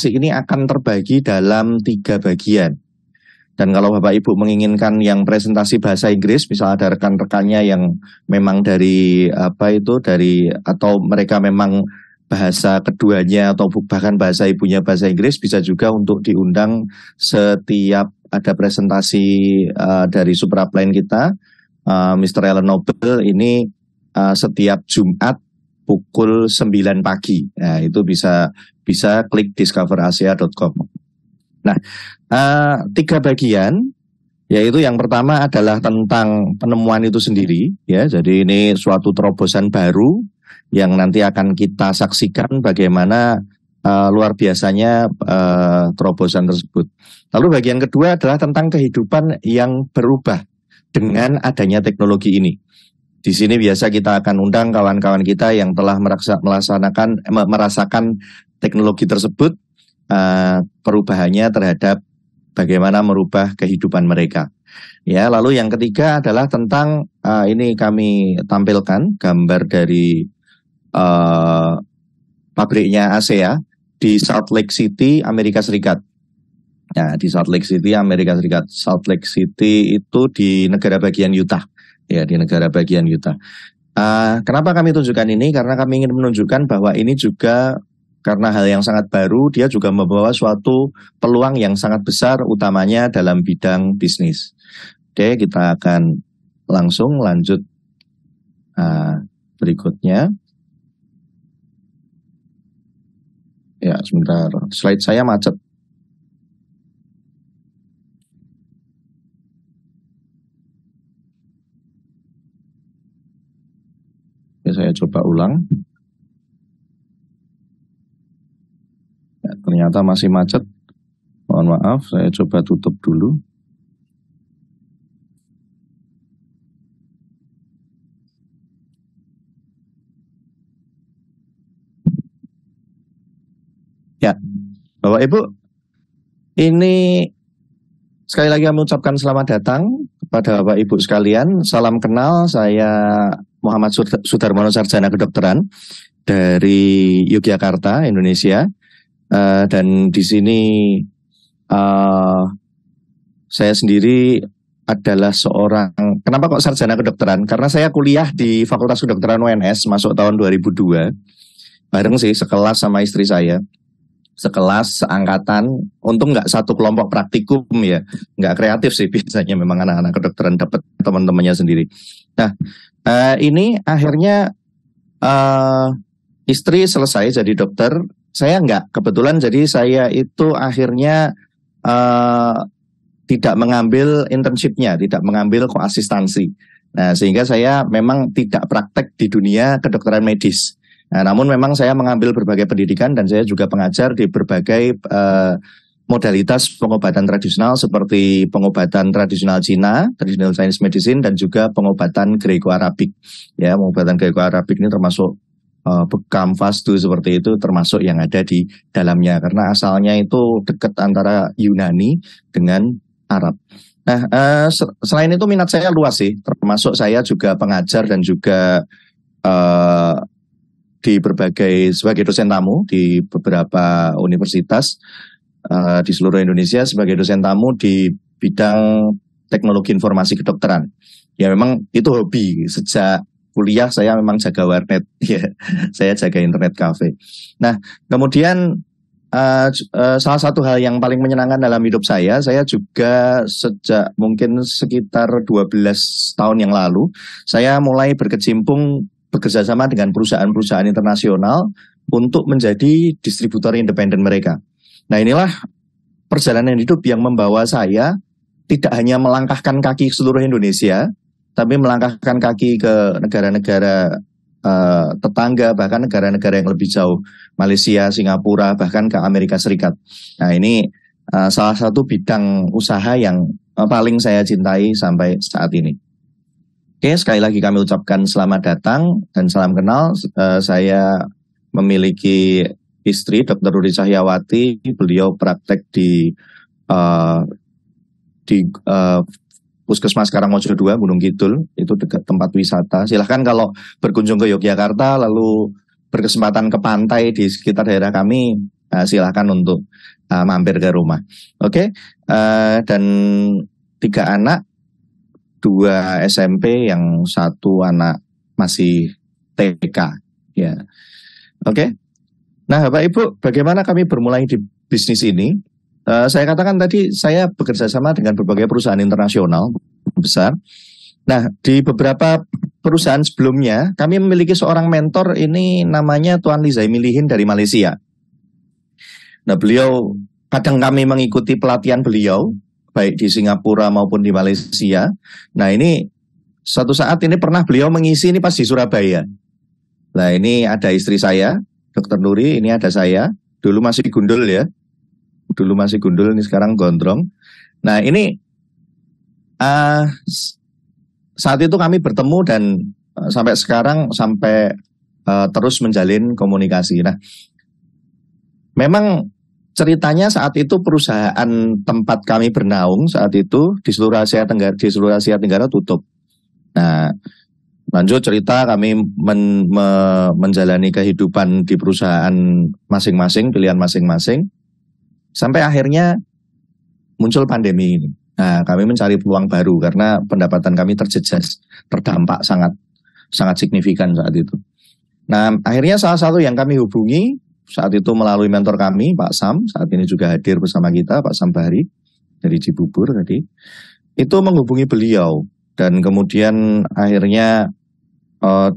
ini akan terbagi dalam 3 bagian. Dan kalau Bapak Ibu menginginkan yang presentasi bahasa Inggris, misal ada rekan-rekannya yang memang dari atau mereka memang bahasa keduanya atau bahkan bahasa ibunya bahasa Inggris, bisa juga untuk diundang setiap ada presentasi dari supraplane kita, Mr. Alan Noble ini setiap Jumat pukul 9 pagi. Nah, itu bisa klik discoverasia.com. Nah, 3 bagian, yaitu yang pertama adalah tentang penemuan itu sendiri, ya. Jadi ini suatu terobosan baru yang nanti akan kita saksikan bagaimana luar biasanya terobosan tersebut. Lalu bagian kedua adalah tentang kehidupan yang berubah dengan adanya teknologi ini. Di sini biasa kita akan undang kawan-kawan kita yang telah merasakan teknologi tersebut, perubahannya terhadap bagaimana merubah kehidupan mereka. Ya, lalu yang ketiga adalah tentang ini kami tampilkan gambar dari pabriknya ASEA di Salt Lake City, Amerika Serikat. Ya, di Salt Lake City, Amerika Serikat. Salt Lake City itu di negara bagian Utah. Ya, di negara bagian Utah. Kenapa kami tunjukkan ini? Karena kami ingin menunjukkan bahwa ini juga karena hal yang sangat baru, dia juga membawa suatu peluang yang sangat besar, utamanya dalam bidang bisnis. Oke, kita akan langsung lanjut berikutnya. Ya, sebentar. Slide saya macet. Oke, saya coba ulang. Ya, ternyata masih macet. Mohon maaf, saya coba tutup dulu. Ya, Bapak Ibu, ini sekali lagi kami ucapkan selamat datang kepada Bapak Ibu sekalian. Salam kenal, saya Muhammad Sudarmono, sarjana kedokteran dari Yogyakarta, Indonesia. Dan di sini saya sendiri adalah seorang, kenapa kok sarjana kedokteran? Karena saya kuliah di Fakultas Kedokteran UNS masuk tahun 2002, bareng sih, sekelas sama istri saya. Sekelas, seangkatan, untung nggak satu kelompok praktikum ya, nggak kreatif sih biasanya memang anak-anak kedokteran dapat teman-temannya sendiri. Nah, ini akhirnya istri selesai jadi dokter, saya nggak, kebetulan jadi saya itu akhirnya tidak mengambil internship-nya, tidak mengambil koasistansi. Nah, sehingga saya memang tidak praktek di dunia kedokteran medis. Nah, namun memang saya mengambil berbagai pendidikan dan saya juga pengajar di berbagai modalitas pengobatan tradisional seperti pengobatan tradisional Cina, traditional Chinese medicine, dan juga pengobatan Greco-Arabic. Ya, pengobatan Greco-Arabic ini termasuk bekam, fastu seperti itu, termasuk yang ada di dalamnya karena asalnya itu dekat antara Yunani dengan Arab. Nah, selain itu minat saya luas sih, termasuk saya juga pengajar dan juga di berbagai sebagai dosen tamu di beberapa universitas di seluruh Indonesia sebagai dosen tamu di bidang teknologi informasi kedokteran. Ya memang itu hobi, sejak kuliah saya memang jaga warnet, ya saya jaga internet cafe. Nah, kemudian salah satu hal yang paling menyenangkan dalam hidup saya juga sejak mungkin sekitar 12 tahun yang lalu, saya mulai berkecimpung bekerja sama dengan perusahaan-perusahaan internasional untuk menjadi distributor independen mereka. Nah, inilah perjalanan hidup yang membawa saya tidak hanya melangkahkan kaki ke seluruh Indonesia, tapi melangkahkan kaki ke negara-negara tetangga, bahkan negara-negara yang lebih jauh, Malaysia, Singapura, bahkan ke Amerika Serikat. Nah, ini salah satu bidang usaha yang paling saya cintai sampai saat ini. Oke, sekali lagi kami ucapkan selamat datang dan salam kenal. Saya memiliki istri, Dr. Rudi Cahyawati. Beliau praktek di Puskesmas Karangmojo 2, Gunung Kidul, itu dekat tempat wisata. Silahkan kalau berkunjung ke Yogyakarta lalu berkesempatan ke pantai di sekitar daerah kami, silahkan untuk mampir ke rumah. Oke. Dan 3 anak, 2 SMP, yang 1 anak masih TK. Ya. Oke. Nah, Bapak Ibu, bagaimana kami bermulai di bisnis ini? Saya katakan tadi, saya bekerja sama dengan berbagai perusahaan internasional besar. Nah, di beberapa perusahaan sebelumnya, kami memiliki seorang mentor, ini namanya Tuan Li Zaimilihin dari Malaysia. Nah, beliau, kadang kami mengikuti pelatihan beliau, baik di Singapura maupun di Malaysia. Nah, ini suatu saat ini pernah beliau mengisi ini pas di Surabaya. Nah, ini ada istri saya, Dr. Nuri, ini ada saya. Dulu masih gundul ya. Dulu masih gundul, ini sekarang gondrong. Nah, ini saat itu kami bertemu dan sampai sekarang terus menjalin komunikasi. Nah, memang ceritanya saat itu perusahaan tempat kami bernaung saat itu di seluruh Asia Tenggara tutup. Nah, lanjut cerita, kami menjalani kehidupan di perusahaan masing-masing, pilihan masing-masing, sampai akhirnya muncul pandemi ini. Nah, kami mencari peluang baru karena pendapatan kami terjejas, terdampak sangat signifikan saat itu. Nah, akhirnya salah satu yang kami hubungi saat itu melalui mentor kami, Pak Sam, saat ini juga hadir bersama kita, Pak Sam Bahari dari Cibubur tadi, itu menghubungi beliau. Dan kemudian akhirnya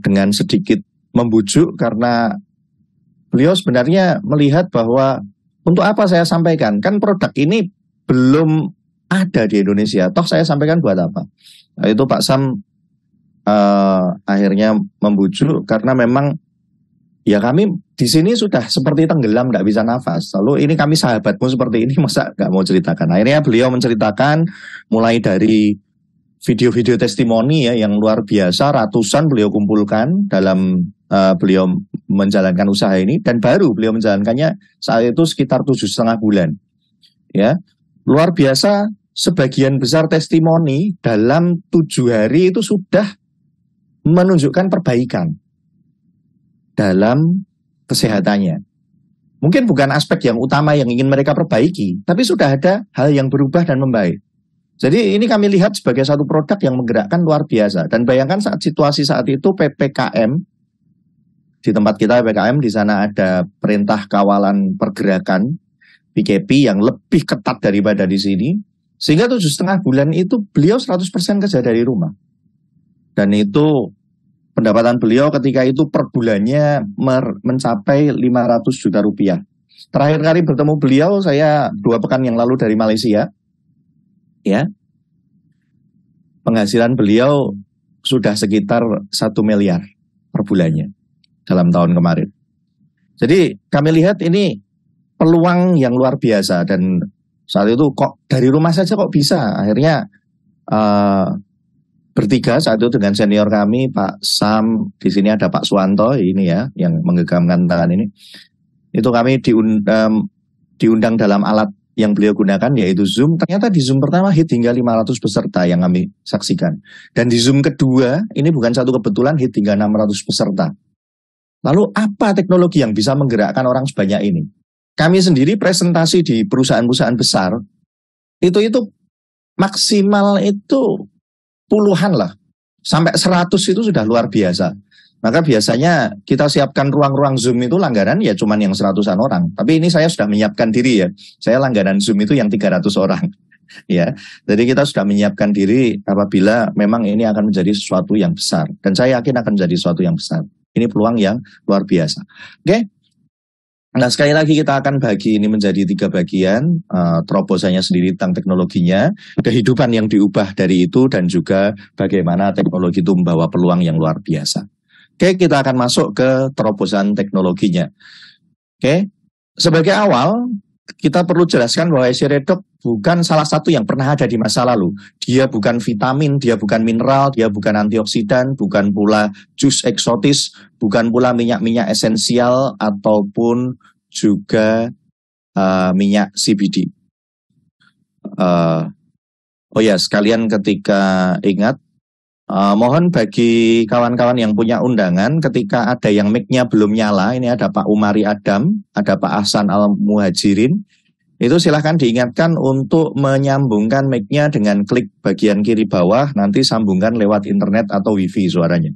dengan sedikit membujuk, karena beliau sebenarnya melihat bahwa untuk apa saya sampaikan, kan produk ini belum ada di Indonesia, toh saya sampaikan buat apa. Nah, itu Pak Sam akhirnya membujuk, karena memang ya kami di sini sudah seperti tenggelam, nggak bisa nafas. Lalu ini kami sahabatmu seperti ini, masa nggak mau ceritakan. Akhirnya beliau menceritakan mulai dari video-video testimoni ya yang luar biasa, ratusan beliau kumpulkan dalam beliau menjalankan usaha ini, dan baru beliau menjalankannya saat itu sekitar 7,5 bulan. Ya, luar biasa. Sebagian besar testimoni dalam 7 hari itu sudah menunjukkan perbaikan dalam kesehatannya. Mungkin bukan aspek yang utama yang ingin mereka perbaiki, tapi sudah ada hal yang berubah dan membaik. Jadi ini kami lihat sebagai satu produk yang menggerakkan luar biasa. Dan bayangkan saat situasi saat itu PPKM, di tempat kita PPKM, di sana ada perintah kawalan pergerakan, PKP, yang lebih ketat daripada di sini. Sehingga 7,5 bulan itu beliau 100% kerja dari rumah. Dan itu pendapatan beliau ketika itu per bulannya mencapai 500 juta rupiah. Terakhir kali bertemu beliau, saya 2 pekan yang lalu dari Malaysia. Ya, penghasilan beliau sudah sekitar 1 miliar per bulannya dalam tahun kemarin. Jadi kami lihat ini peluang yang luar biasa, dan saat itu kok dari rumah saja kok bisa. Akhirnya bertiga saat itu dengan senior kami, Pak Sam, di sini ada Pak Suwanto ini ya yang menggenggamkan tangan ini. Itu kami diundang dalam alat yang beliau gunakan, yaitu Zoom. Ternyata di Zoom pertama hit hingga 500 peserta yang kami saksikan. Dan di Zoom kedua, ini bukan satu kebetulan, hit hingga 600 peserta. Lalu apa teknologi yang bisa menggerakkan orang sebanyak ini? Kami sendiri presentasi di perusahaan-perusahaan besar, itu maksimal itu puluhan lah. Sampai 100 itu sudah luar biasa. Maka biasanya kita siapkan ruang-ruang Zoom itu langganan ya cuman yang 100-an orang. Tapi ini saya sudah menyiapkan diri ya. Saya langganan Zoom itu yang 300 orang. Ya, jadi kita sudah menyiapkan diri apabila memang ini akan menjadi sesuatu yang besar. Dan saya yakin akan menjadi sesuatu yang besar. Ini peluang yang luar biasa. Oke. Nah, sekali lagi kita akan bagi ini menjadi 3 bagian. Terobosannya sendiri tentang teknologinya, kehidupan yang diubah dari itu, dan juga bagaimana teknologi itu membawa peluang yang luar biasa. Oke, kita akan masuk ke terobosan teknologinya. Oke, sebagai awal kita perlu jelaskan bahwa Esiredoc bukan salah satu yang pernah ada di masa lalu. Dia bukan vitamin, dia bukan mineral, dia bukan antioksidan, bukan pula jus eksotis, bukan pula minyak-minyak esensial, ataupun juga minyak CBD. Oh ya, sekalian ketika ingat, Mohon bagi kawan-kawan yang punya undangan, ketika ada yang mic-nya belum nyala, ini ada Pak Umari Adam, ada Pak Ahsan Al-Muhajirin, itu silahkan diingatkan untuk menyambungkan mic-nya dengan klik bagian kiri bawah, nanti sambungkan lewat internet atau wifi suaranya.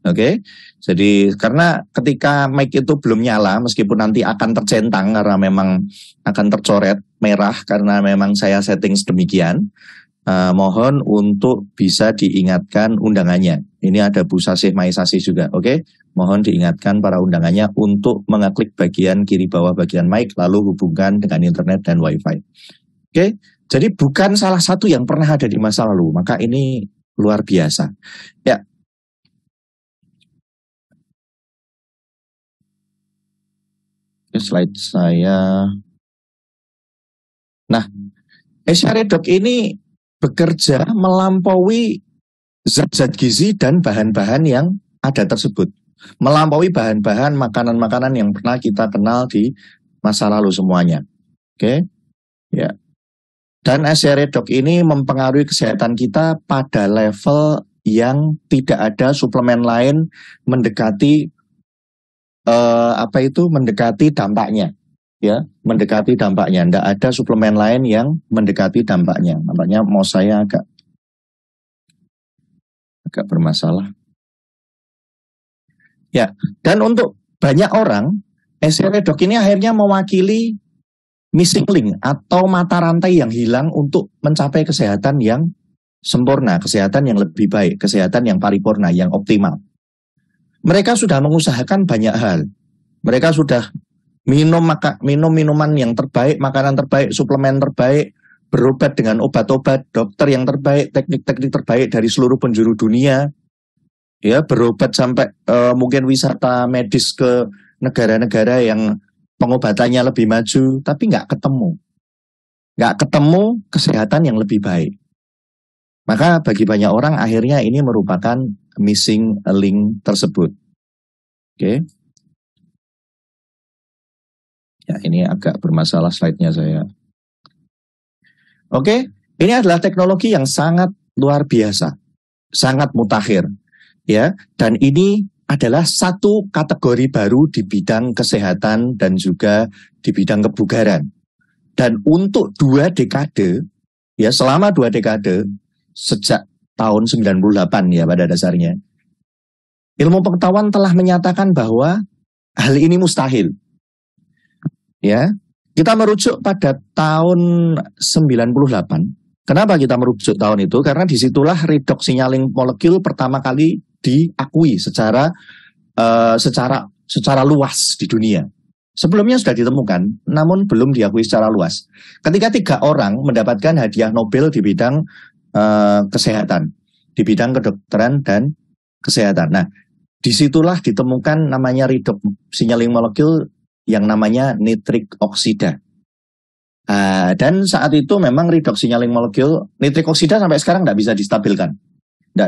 Oke, jadi karena ketika mic itu belum nyala, meskipun nanti akan tercentang karena memang akan tercoret merah karena memang saya setting sedemikian, mohon untuk bisa diingatkan undangannya. Ini ada Bu Sasih Maisasih juga, oke? Mohon diingatkan para undangannya untuk mengeklik bagian kiri bawah bagian mic, lalu hubungkan dengan internet dan wifi. Oke, jadi bukan salah satu yang pernah ada di masa lalu, maka ini luar biasa. Ya. Slide saya. Nah, Asia Redoc ini bekerja melampaui zat-zat gizi dan bahan-bahan yang ada tersebut. Melampaui bahan-bahan makanan-makanan yang pernah kita kenal di masa lalu semuanya. Oke, ya. Dan Asia Redoc ini mempengaruhi kesehatan kita pada level yang tidak ada suplemen lain mendekati mendekati dampaknya, ya, mendekati dampaknya. Tidak ada suplemen lain yang mendekati dampaknya. Nampaknya mau saya agak bermasalah. Ya, dan untuk banyak orang, Asia Redoc ini akhirnya mewakili missing link atau mata rantai yang hilang untuk mencapai kesehatan yang sempurna, kesehatan yang lebih baik, kesehatan yang paripurna, yang optimal. Mereka sudah mengusahakan banyak hal. Mereka sudah minum minuman yang terbaik, makanan terbaik, suplemen terbaik, berobat dengan obat-obat, dokter yang terbaik, teknik-teknik terbaik dari seluruh penjuru dunia. Ya, berobat sampai mungkin wisata medis ke negara-negara yang pengobatannya lebih maju, tapi nggak ketemu kesehatan yang lebih baik. Maka bagi banyak orang akhirnya ini merupakan missing link tersebut. Oke. Ya, ini agak bermasalah slide-nya saya. Oke, ini adalah teknologi yang sangat luar biasa, sangat mutakhir, ya. Dan ini adalah satu kategori baru di bidang kesehatan dan juga di bidang kebugaran. Dan untuk 2 dekade, ya, selama 2 dekade, sejak tahun 98 ya pada dasarnya, ilmu pengetahuan telah menyatakan bahwa hal ini mustahil. Ya, kita merujuk pada tahun 98. Kenapa kita merujuk tahun itu? Karena disitulah redox signaling molecule pertama kali diakui secara luas di dunia. Sebelumnya sudah ditemukan, namun belum diakui secara luas. Ketika 3 orang mendapatkan hadiah Nobel di bidang kesehatan, di bidang kedokteran dan kesehatan. Nah, disitulah ditemukan namanya redox signaling molecule yang namanya nitrik oksida. Dan saat itu memang redox signaling molecule nitrik oksida sampai sekarang tidak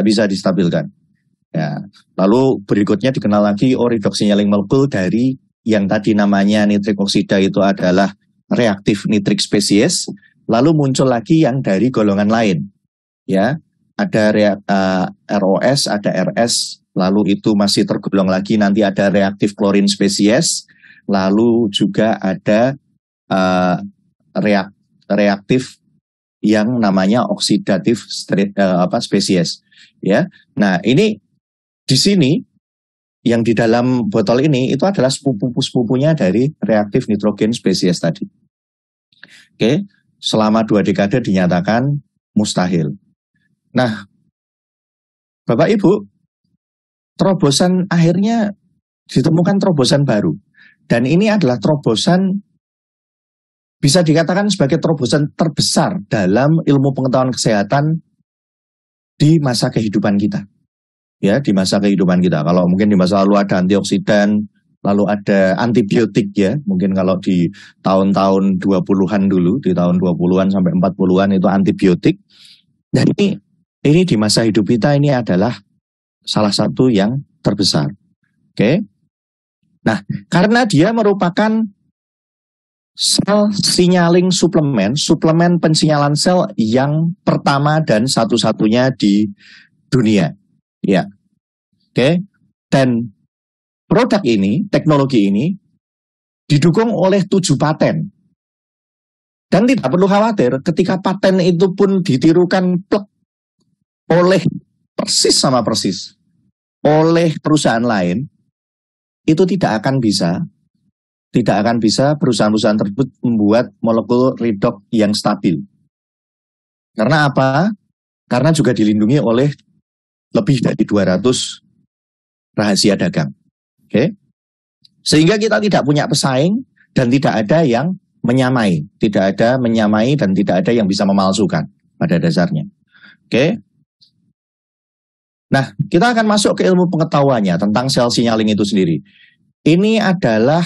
bisa distabilkan. Ya, lalu berikutnya dikenal lagi redox signaling molecule dari yang tadi namanya nitrik oksida itu adalah reaktif nitrik spesies. Lalu muncul lagi yang dari golongan lain. Ya, ada ROS, ada RS, lalu itu masih tergolong lagi nanti ada reaktif klorin spesies. Lalu juga ada reaktif yang namanya oksidatif spesies, ya. Nah, ini di sini yang di dalam botol ini itu adalah sepupunya dari reaktif nitrogen spesies tadi. Oke, selama 2 dekade dinyatakan mustahil. Nah, Bapak Ibu, terobosan akhirnya ditemukan terobosan baru. Dan ini adalah terobosan bisa dikatakan sebagai terobosan terbesar dalam ilmu pengetahuan kesehatan di masa kehidupan kita. Ya, di masa kehidupan kita. Kalau mungkin di masa lalu ada antioksidan, lalu ada antibiotik ya. Mungkin kalau di tahun-tahun 20-an dulu, di tahun 20-an sampai 40-an itu antibiotik. Dan ini di masa hidup kita ini adalah salah satu yang terbesar. Oke. Nah, karena dia merupakan sel signaling suplemen pensinyalan sel yang pertama dan satu-satunya di dunia. Ya, oke. Dan produk ini, teknologi ini didukung oleh 7 paten. Dan tidak perlu khawatir ketika paten itu pun ditirukan plek oleh persis sama persis oleh perusahaan lain, itu tidak akan bisa perusahaan-perusahaan tersebut membuat molekul redox yang stabil. Karena apa? Karena juga dilindungi oleh lebih dari 200 rahasia dagang. Oke? Sehingga kita tidak punya pesaing dan tidak ada yang menyamai. Tidak ada menyamai dan tidak ada yang bisa memalsukan pada dasarnya. Oke? Nah, kita akan masuk ke ilmu pengetahuannya tentang sel signaling itu sendiri. Ini adalah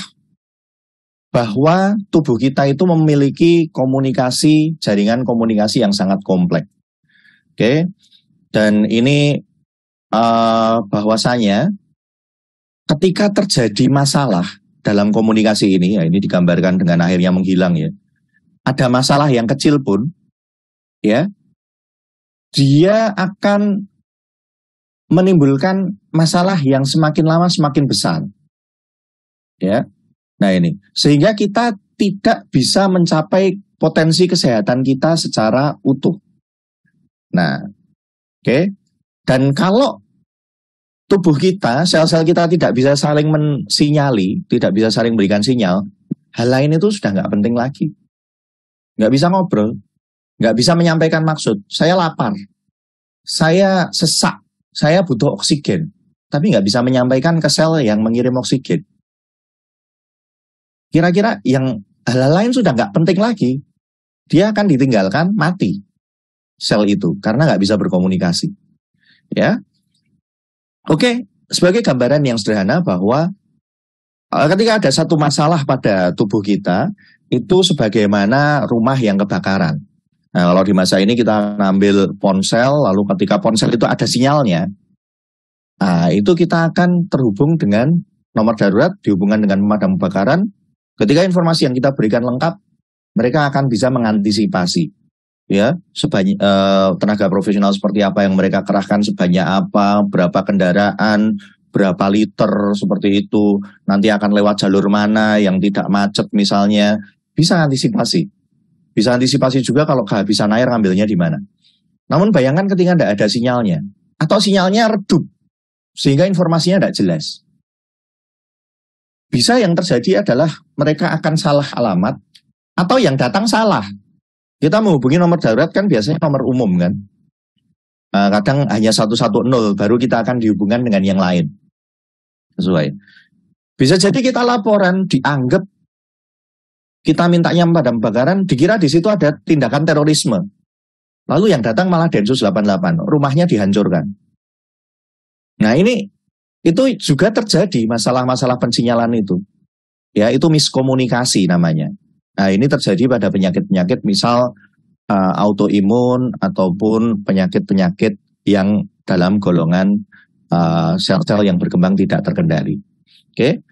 bahwa tubuh kita itu memiliki komunikasi, jaringan komunikasi yang sangat kompleks. Oke? Dan ini bahwasanya ketika terjadi masalah dalam komunikasi ini, ya ini digambarkan dengan akhirnya menghilang ya. Ada masalah yang kecil pun, ya, dia akan menimbulkan masalah yang semakin lama semakin besar. Ya. Nah ini, sehingga kita tidak bisa mencapai potensi kesehatan kita secara utuh. Nah, oke. Dan kalau tubuh kita, sel-sel kita tidak bisa saling mensinyali, tidak bisa saling berikan sinyal, hal lain itu sudah nggak penting lagi. Nggak bisa ngobrol, nggak bisa menyampaikan maksud. Saya lapar, saya sesak, saya butuh oksigen, tapi nggak bisa menyampaikan ke sel yang mengirim oksigen. Kira-kira yang hal lain sudah nggak penting lagi, dia akan ditinggalkan mati sel itu karena nggak bisa berkomunikasi. Ya. Oke, sebagai gambaran yang sederhana bahwa ketika ada satu masalah pada tubuh kita, itu sebagaimana rumah yang kebakaran. Nah, kalau di masa ini kita ambil ponsel, lalu ketika ponsel itu ada sinyalnya, nah, itu kita akan terhubung dengan nomor darurat, dihubungkan dengan pemadam kebakaran. Ketika informasi yang kita berikan lengkap, mereka akan bisa mengantisipasi. Ya, tenaga profesional seperti apa yang mereka kerahkan, sebanyak apa, berapa kendaraan, berapa liter seperti itu, nanti akan lewat jalur mana yang tidak macet misalnya, bisa antisipasi. Bisa antisipasi juga kalau kehabisan air ngambilnya di mana. Namun bayangkan ketika tidak ada sinyalnya, atau sinyalnya redup, sehingga informasinya tidak jelas. Bisa yang terjadi adalah mereka akan salah alamat, atau yang datang salah. Kita menghubungi nomor darurat kan biasanya nomor umum kan. Kadang hanya 110 baru kita akan dihubungkan dengan yang lain. Sesuai. Bisa jadi kita laporan dianggap kita mintanya pemadam kebakaran, dikira di situ ada tindakan terorisme. Lalu yang datang malah Densus 88, rumahnya dihancurkan. Nah ini itu juga terjadi masalah-masalah pensinyalan itu. Ya, itu miskomunikasi namanya. Nah ini terjadi pada penyakit-penyakit misal autoimun ataupun penyakit-penyakit yang dalam golongan sel-sel yang berkembang tidak terkendali. Oke.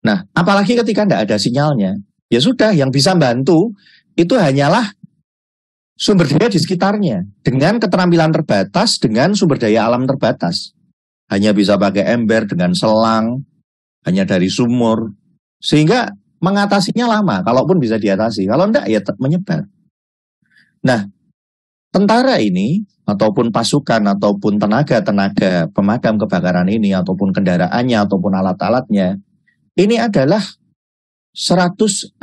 Nah apalagi ketika tidak ada sinyalnya, ya sudah yang bisa bantu itu hanyalah sumber daya di sekitarnya dengan keterampilan terbatas, dengan sumber daya alam terbatas. Hanya bisa pakai ember dengan selang, hanya dari sumur, sehingga mengatasinya lama, kalaupun bisa diatasi. Kalau enggak, ya menyebar. Nah, tentara ini, ataupun pasukan, ataupun tenaga-tenaga pemadam kebakaran ini, ataupun kendaraannya, ataupun alat-alatnya, ini adalah 150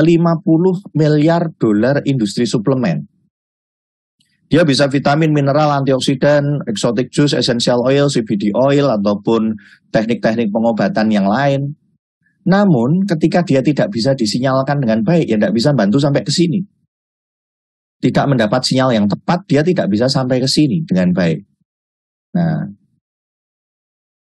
miliar dolar industri suplemen. Dia bisa vitamin, mineral, antioksidan, exotic juice, essential oil, CBD oil, ataupun teknik-teknik pengobatan yang lain. Namun ketika dia tidak bisa disinyalkan dengan baik, ya tidak bisa bantu sampai ke sini. Tidak mendapat sinyal yang tepat, dia tidak bisa sampai ke sini dengan baik. Nah,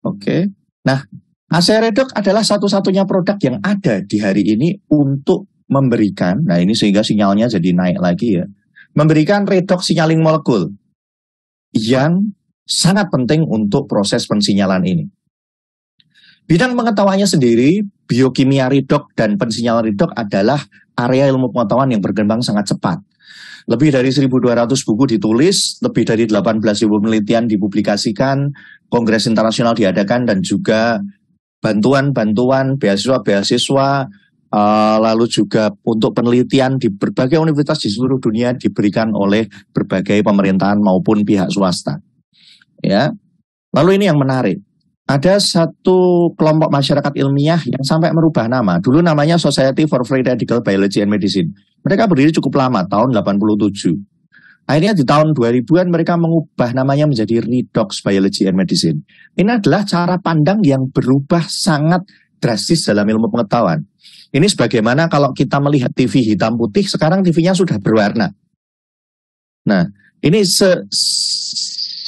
oke. Nah, AC Redox adalah satu-satunya produk yang ada di hari ini untuk memberikan, nah ini sehingga sinyalnya jadi naik lagi ya, memberikan redox signaling molekul yang sangat penting untuk proses pensinyalan ini. Bidang pengetahuannya sendiri, biokimia redox dan pensinyalan redox adalah area ilmu pengetahuan yang berkembang sangat cepat. Lebih dari 1.200 buku ditulis, lebih dari 18.000 penelitian dipublikasikan, kongres internasional diadakan, dan juga bantuan-bantuan, beasiswa-beasiswa, lalu juga untuk penelitian di berbagai universitas di seluruh dunia diberikan oleh berbagai pemerintahan maupun pihak swasta. Ya, lalu ini yang menarik. Ada satu kelompok masyarakat ilmiah yang sampai merubah nama. Dulu namanya Society for Free Radical Biology and Medicine. Mereka berdiri cukup lama, tahun 87. Akhirnya di tahun 2000-an mereka mengubah namanya menjadi Redox Biology and Medicine. Ini adalah cara pandang yang berubah sangat drastis dalam ilmu pengetahuan. Ini sebagaimana kalau kita melihat TV hitam putih, sekarang TV-nya sudah berwarna. Nah, ini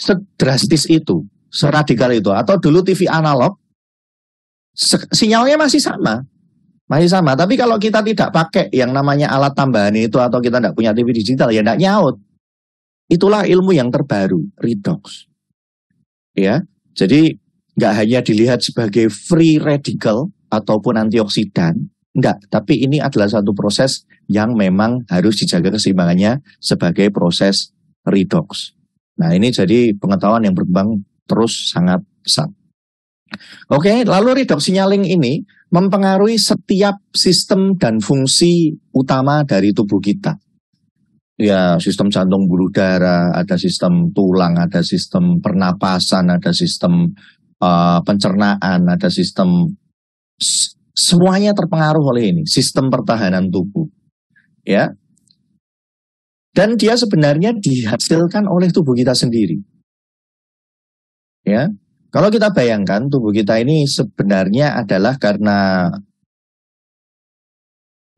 sedrastis itu. Seradikal itu. Atau dulu TV analog, sinyalnya masih sama. Masih sama. Tapi kalau kita tidak pakai yang namanya alat tambahan itu, atau kita tidak punya TV digital, ya tidak nyaut. Itulah ilmu yang terbaru, redox. Ya, jadi nggak hanya dilihat sebagai free radical ataupun antioksidan, enggak. Tapi ini adalah satu proses yang memang harus dijaga keseimbangannya sebagai proses redox. Nah, ini jadi pengetahuan yang berkembang terus sangat pesat. Oke, lalu redox signaling ini mempengaruhi setiap sistem dan fungsi utama dari tubuh kita. Ya, sistem jantung pembuluh darah, ada sistem tulang, ada sistem pernapasan, ada sistem pencernaan, ada sistem, semuanya terpengaruh oleh ini, sistem pertahanan tubuh. Ya. Dan dia sebenarnya dihasilkan oleh tubuh kita sendiri. Ya, kalau kita bayangkan tubuh kita ini sebenarnya adalah karena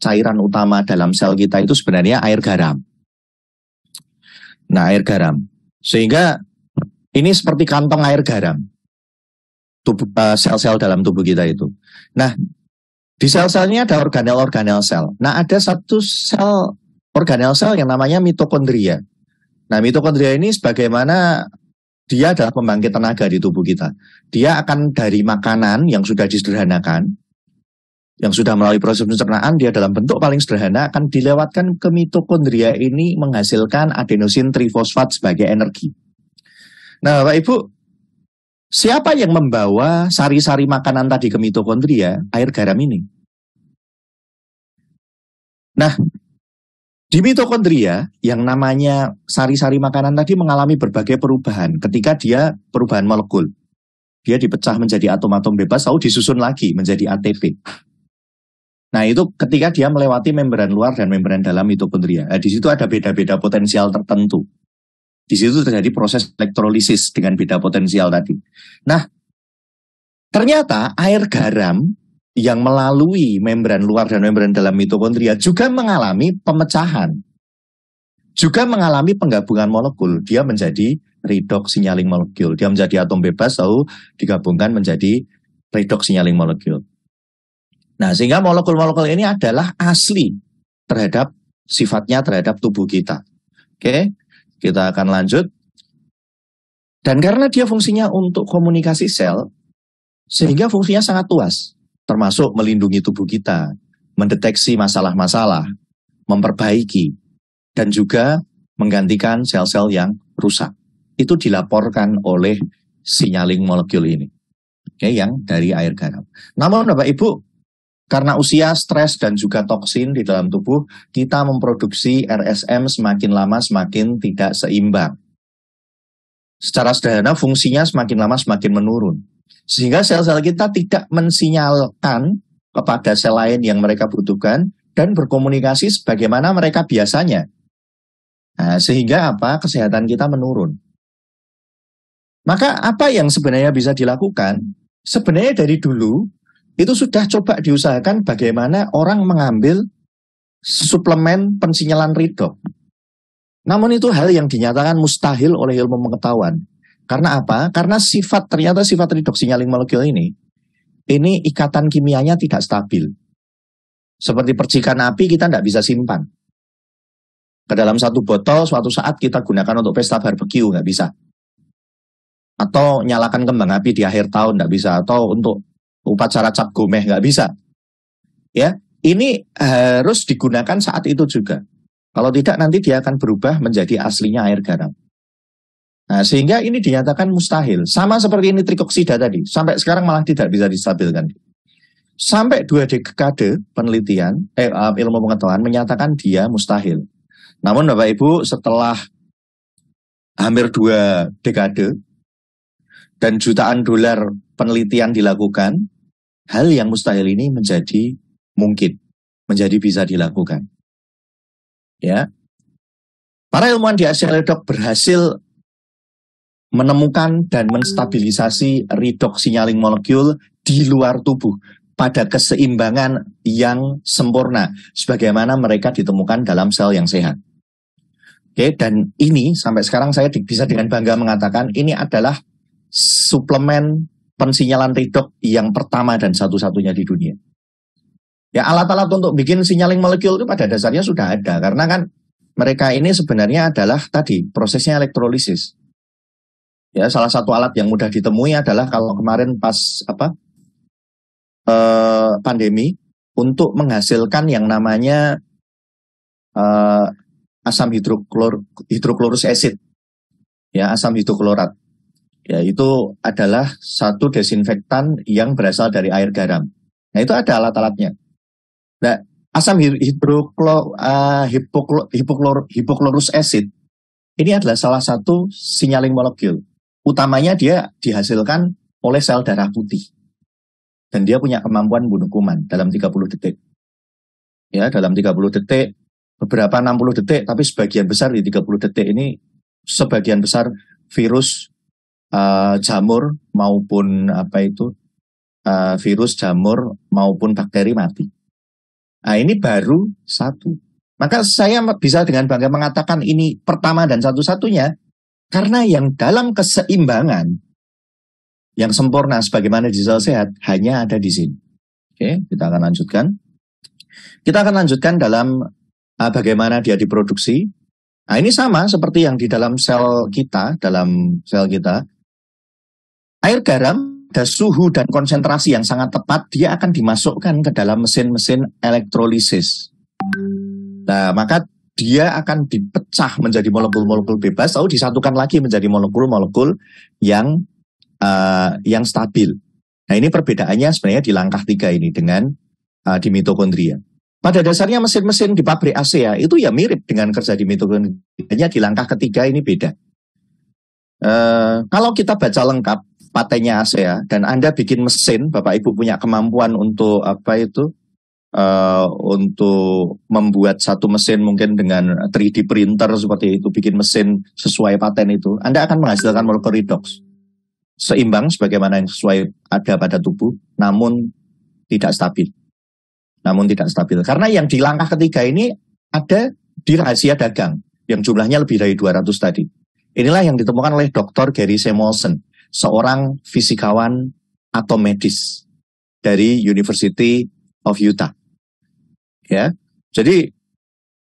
cairan utama dalam sel kita itu sebenarnya air garam. Nah, air garam. Sehingga ini seperti kantong air garam. Sel-sel dalam tubuh kita itu. Nah, di sel-selnya ada organel-organel sel. Nah, ada satu sel organel sel yang namanya mitokondria. Nah, mitokondria ini sebagaimana dia adalah pembangkit tenaga di tubuh kita. Dia akan dari makanan yang sudah disederhanakan, yang sudah melalui proses pencernaan, dia dalam bentuk paling sederhana akan dilewatkan ke mitokondria ini menghasilkan adenosin trifosfat sebagai energi. Nah, Bapak Ibu, siapa yang membawa sari-sari makanan tadi ke mitokondria? Air garam ini. Nah, di mitokondria yang namanya sari-sari makanan tadi mengalami berbagai perubahan ketika dia perubahan molekul. Dia dipecah menjadi atom-atom bebas, lalu disusun lagi menjadi ATP. Nah, itu ketika dia melewati membran luar dan membran dalam mitokondria. Nah, di situ ada beda-beda potensial tertentu. Di situ terjadi proses elektrolisis dengan beda potensial tadi. Nah, ternyata air garam yang melalui membran luar dan membran dalam mitokondria juga mengalami pemecahan. Juga mengalami penggabungan molekul. Dia menjadi redox signaling molecule. Dia menjadi atom bebas lalu digabungkan menjadi redox signaling molecule. Nah, sehingga molekul-molekul ini adalah asli terhadap sifatnya terhadap tubuh kita. Oke, kita akan lanjut. Dan karena dia fungsinya untuk komunikasi sel, sehingga fungsinya sangat luas. Termasuk melindungi tubuh kita, mendeteksi masalah-masalah, memperbaiki, dan juga menggantikan sel-sel yang rusak. Itu dilaporkan oleh signaling molekul ini. Oke, yang dari air garam. Namun Bapak Ibu, karena usia, stres, dan juga toksin di dalam tubuh, kita memproduksi RSM semakin lama semakin tidak seimbang. Secara sederhana, fungsinya semakin lama semakin menurun. Sehingga sel-sel kita tidak mensinyalkan kepada sel lain yang mereka butuhkan dan berkomunikasi sebagaimana mereka biasanya. Nah, sehingga apa? Kesehatan kita menurun. Maka apa yang sebenarnya bisa dilakukan? Sebenarnya dari dulu itu sudah coba diusahakan bagaimana orang mengambil suplemen pensinyalan redox. Namun itu hal yang dinyatakan mustahil oleh ilmu pengetahuan. Karena apa? Karena ternyata sifat redox signaling molecule ini ikatan kimianya tidak stabil. Seperti percikan api kita tidak bisa simpan. Ke dalam satu botol suatu saat kita gunakan untuk pesta barbeque, nggak bisa. Atau nyalakan kembang api di akhir tahun, nggak bisa. Atau untuk upacara cap gomeh, nggak bisa. Ya, ini harus digunakan saat itu juga. Kalau tidak nanti dia akan berubah menjadi aslinya air garam. Nah, sehingga ini dinyatakan mustahil. Sama seperti nitric oksida tadi, sampai sekarang malah tidak bisa distabilkan. Sampai 2 dekade penelitian, ilmu pengetahuan menyatakan dia mustahil. Namun Bapak Ibu, setelah hampir 2 dekade dan jutaan dolar penelitian dilakukan, hal yang mustahil ini menjadi mungkin, menjadi bisa dilakukan. Ya, para ilmuwan di Asia Redox berhasil menemukan dan menstabilisasi redox signaling molekul di luar tubuh pada keseimbangan yang sempurna, sebagaimana mereka ditemukan dalam sel yang sehat. Oke, dan ini sampai sekarang saya bisa dengan bangga mengatakan ini adalah suplemen pensinyalan redox yang pertama dan satu-satunya di dunia. Ya, alat-alat untuk bikin signaling molekul itu pada dasarnya sudah ada, karena kan mereka ini sebenarnya adalah tadi prosesnya elektrolisis. Ya, salah satu alat yang mudah ditemui adalah kalau kemarin pas pandemi untuk menghasilkan yang namanya asam hidroklorus acid, ya, asam hidroklorat. Ya, itu adalah satu desinfektan yang berasal dari air garam. Nah, itu ada alat-alatnya. Nah, asam hipokhlorus acid ini adalah salah satu signaling molekul. Utamanya dia dihasilkan oleh sel darah putih. Dan dia punya kemampuan bunuh kuman dalam 30 detik. Ya, dalam 30 detik, beberapa 60 detik, tapi sebagian besar di 30 detik ini, sebagian besar virus jamur maupun virus jamur maupun bakteri mati. Nah, ini baru satu. Maka saya bisa dengan bangga mengatakan ini pertama dan satu-satunya, karena yang dalam keseimbangan yang sempurna sebagaimana di sel sehat hanya ada di sini. Oke, kita akan lanjutkan. Kita akan lanjutkan dalam bagaimana dia diproduksi. Nah, ini sama seperti yang di dalam sel kita, Air garam ada suhu dan konsentrasi yang sangat tepat, dia akan dimasukkan ke dalam mesin-mesin elektrolisis. Nah, maka dia akan dipecah menjadi molekul-molekul bebas, lalu disatukan lagi menjadi molekul-molekul yang stabil. Nah, ini perbedaannya sebenarnya di langkah 3 ini dengan di mitokondria. Pada dasarnya mesin-mesin di pabrik ASEA itu ya mirip dengan kerja di mitokondria, hanya di langkah ketiga ini beda. Kalau kita baca lengkap patennya ASEA dan Anda bikin mesin, Bapak Ibu punya kemampuan untuk untuk membuat satu mesin mungkin dengan 3D printer seperti itu, bikin mesin sesuai paten itu, Anda akan menghasilkan molekul redox seimbang sebagaimana yang sesuai ada pada tubuh, namun tidak stabil. Karena yang di langkah ketiga ini ada di rahasia dagang yang jumlahnya lebih dari 200 tadi. Inilah yang ditemukan oleh Dr. Gary Samuelson, seorang fisikawan atom medis dari University of Utah. Ya, jadi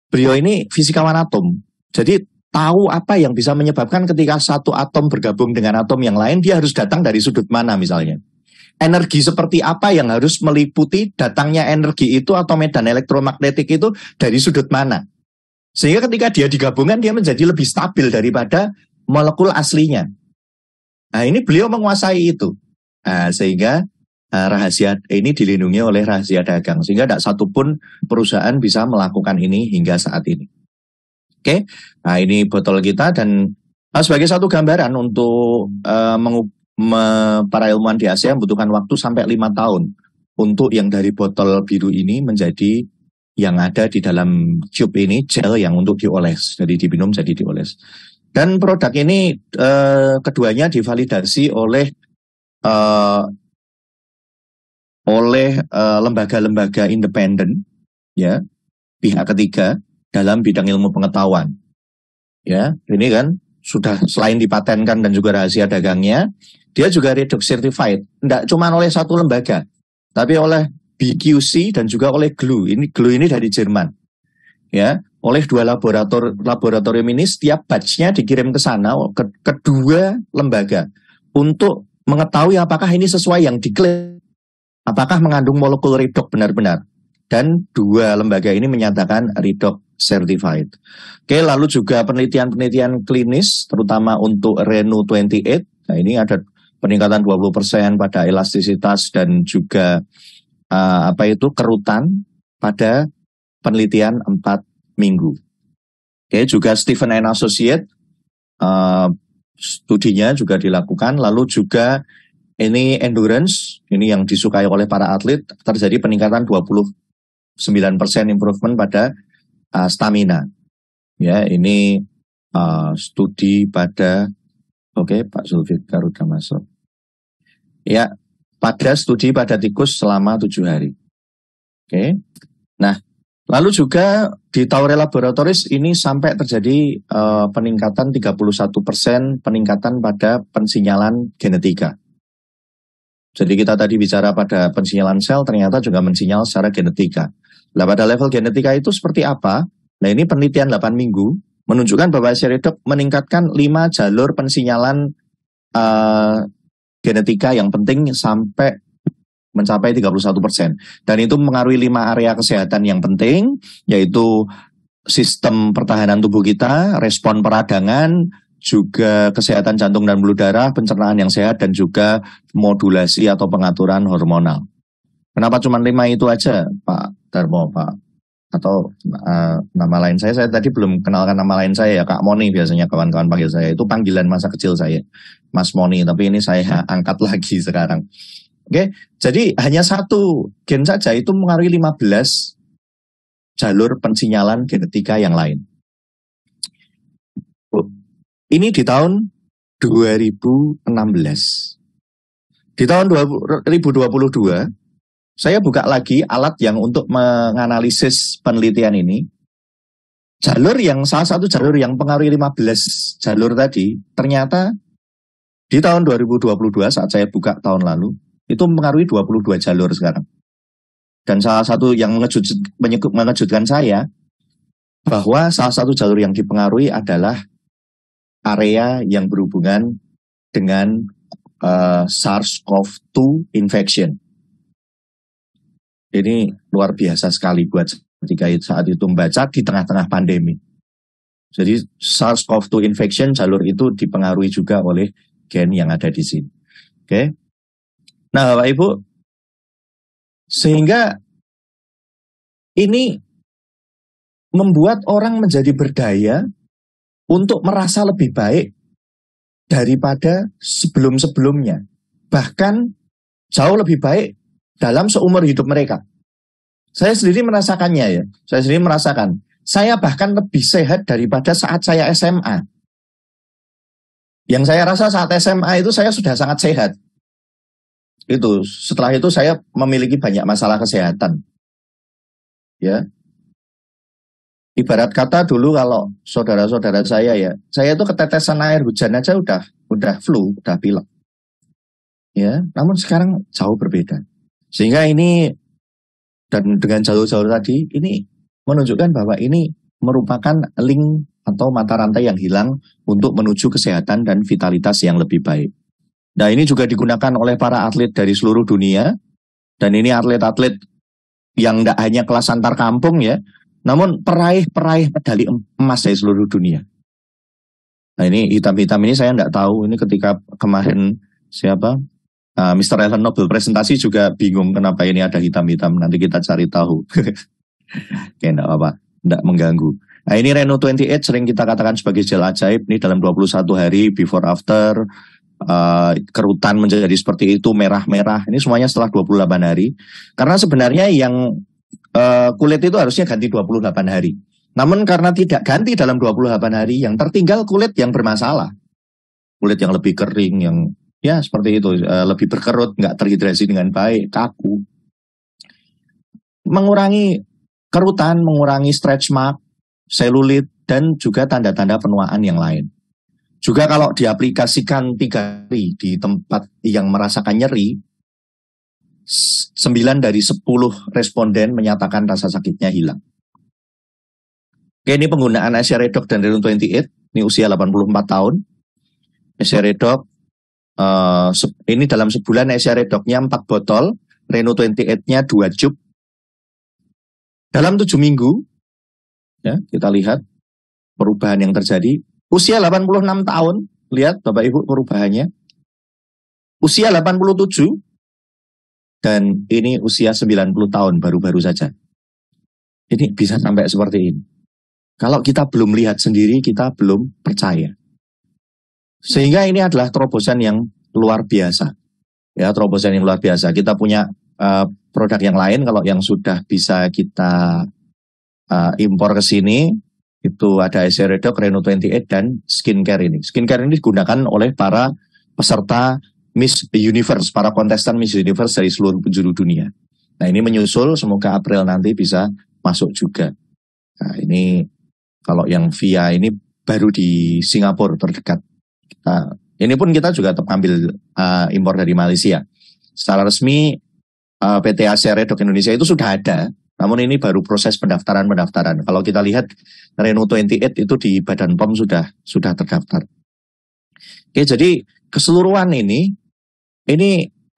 beliau ini fisikawan atom. Jadi tahu apa yang bisa menyebabkan ketika satu atom bergabung dengan atom yang lain, dia harus datang dari sudut mana misalnya. Energi seperti apa yang harus meliputi datangnya energi itu atau medan elektromagnetik itu dari sudut mana. Sehingga ketika dia digabungkan, dia menjadi lebih stabil daripada molekul aslinya. Nah, ini beliau menguasai itu. Nah, sehingga rahasia ini dilindungi oleh rahasia dagang. Sehingga tidak satupun perusahaan bisa melakukan ini hingga saat ini. Oke, nah ini botol kita dan sebagai satu gambaran untuk para ilmuwan di Asia membutuhkan waktu sampai 5 tahun untuk yang dari botol biru ini menjadi yang ada di dalam tube ini, gel yang untuk dioles. Jadi diminum jadi dioles. Dan produk ini keduanya divalidasi oleh lembaga-lembaga independen, ya, pihak ketiga dalam bidang ilmu pengetahuan. Ya, ini kan sudah selain dipatenkan dan juga rahasia dagangnya, dia juga redox certified. Tidak cuma oleh satu lembaga, tapi oleh BQC dan juga oleh GLU. GLU ini dari Jerman. Ya, oleh 2 laboratorium ini setiap batch-nya dikirim ke sana ke kedua lembaga untuk mengetahui apakah ini sesuai yang diklaim, apakah mengandung molekul redox benar-benar. dan 2 lembaga ini menyatakan Redox certified. Oke, lalu juga penelitian-penelitian klinis terutama untuk Reno 28. Nah, ini ada peningkatan 20% pada elastisitas dan juga kerutan pada penelitian 4 minggu. Oke, juga Stephen and Associate studinya juga dilakukan. Lalu juga ini endurance, ini yang disukai oleh para atlet, terjadi peningkatan 29% improvement pada stamina. Ya, ini studi pada Pak Zulfikar udah masuk. Ya, pada studi pada tikus selama 7 hari. Oke. Nah, lalu juga di Tower Laboratories ini sampai terjadi peningkatan 31% peningkatan pada pensinyalan genetika. Jadi kita tadi bicara pada pensinyalan sel, ternyata juga mensinyal secara genetika. Nah, pada level genetika itu seperti apa? Nah, ini penelitian 8 minggu menunjukkan bahwa Redox meningkatkan 5 jalur pensinyalan genetika yang penting sampai mencapai 31%. Dan itu mengaruhi 5 area kesehatan yang penting, yaitu sistem pertahanan tubuh kita, respon peradangan, juga kesehatan jantung dan pembuluh darah, pencernaan yang sehat, dan juga modulasi atau pengaturan hormonal. Kenapa cuma 5 itu aja, Pak Darmo, Pak? Atau nama lain saya tadi belum kenalkan nama lain saya ya, Kak Moni biasanya kawan-kawan panggil saya. Itu panggilan masa kecil saya, Mas Moni, tapi ini saya angkat lagi sekarang. Oke, jadi hanya 1 gen saja itu mengaruhi 15 jalur pensinyalan genetika yang lain. Ini di tahun 2016. Di tahun 2022, saya buka lagi alat yang untuk menganalisis penelitian ini. Salah satu jalur yang pengaruhi 15 jalur tadi, ternyata di tahun 2022 saat saya buka tahun lalu, itu mengaruhi 22 jalur sekarang. Dan salah satu yang mengejutkan saya, bahwa salah satu jalur yang dipengaruhi adalah area yang berhubungan dengan SARS-CoV-2 infection. Ini luar biasa sekali buat ketika saat itu membaca di tengah-tengah pandemi. Jadi SARS-CoV-2 infection jalur itu dipengaruhi juga oleh gen yang ada di sini. Oke. Nah, Bapak Ibu, sehingga ini membuat orang menjadi berdaya untuk merasa lebih baik daripada sebelum-sebelumnya. Bahkan jauh lebih baik dalam seumur hidup mereka. Saya sendiri merasakannya ya. Saya bahkan lebih sehat daripada saat saya SMA. Yang saya rasa saat SMA itu saya sudah sangat sehat. Setelah itu saya memiliki banyak masalah kesehatan. Ya. Ibarat kata dulu kalau saudara-saudara saya itu ketetesan air hujan aja udah flu, udah pilek. Ya, namun sekarang jauh berbeda. Sehingga ini dan dengan jalur-jalur tadi ini menunjukkan bahwa ini merupakan link atau mata rantai yang hilang untuk menuju kesehatan dan vitalitas yang lebih baik. Nah, ini juga digunakan oleh para atlet dari seluruh dunia, dan ini atlet-atlet yang tidak hanya kelas antar kampung ya, namun peraih medali emas dari seluruh dunia. Nah, ini hitam-hitam ini saya tidak tahu. Ini ketika kemarin Mr. Ellen Nobel presentasi juga bingung kenapa ini ada hitam-hitam. Nanti kita cari tahu. Oke, tidak apa-apa, tidak mengganggu. Nah, ini Reno 28 sering kita katakan sebagai gel ajaib. Ini dalam 21 hari before after, kerutan menjadi seperti itu, merah-merah. Ini semuanya setelah 28 hari. Karena sebenarnya yang kulit itu harusnya ganti 28 hari. Namun karena tidak ganti dalam 28 hari, yang tertinggal kulit yang bermasalah. Kulit yang lebih kering, yang ya seperti itu, lebih berkerut, nggak terhidrasi dengan baik, kaku. Mengurangi kerutan, mengurangi stretch mark, selulit, dan juga tanda-tanda penuaan yang lain. Juga kalau diaplikasikan 3 hari di tempat yang merasakan nyeri, 9 dari 10 responden menyatakan rasa sakitnya hilang. Oke, ini penggunaan Redox dan Reno 28, ini usia 84 tahun. Redox, ini dalam sebulan Redox-nya 4 botol, Reno 28-nya 2 cup. Dalam 7 minggu, ya, kita lihat perubahan yang terjadi. Usia 86 tahun, lihat Bapak Ibu perubahannya. Usia 87, dan ini usia 90 tahun baru-baru saja. Ini bisa sampai seperti ini. Kalau kita belum lihat sendiri, kita belum percaya. Sehingga ini adalah terobosan yang luar biasa. Ya, terobosan yang luar biasa. Kita punya produk yang lain, kalau yang sudah bisa kita impor ke sini, itu ada Aseredoc, Reno 28, dan skincare ini. Skincare ini digunakan oleh para peserta Miss Universe, para kontestan Miss Universe dari seluruh penjuru dunia. Nah, ini menyusul, semoga April nanti bisa masuk juga. Nah, ini kalau yang via ini baru di Singapura terdekat. Ini pun kita juga tetap ambil impor dari Malaysia. Secara resmi PT Aseredoc Indonesia itu sudah ada, namun ini baru proses pendaftaran. Kalau kita lihat Reno 28 itu di Badan POM sudah terdaftar. Oke, jadi keseluruhan ini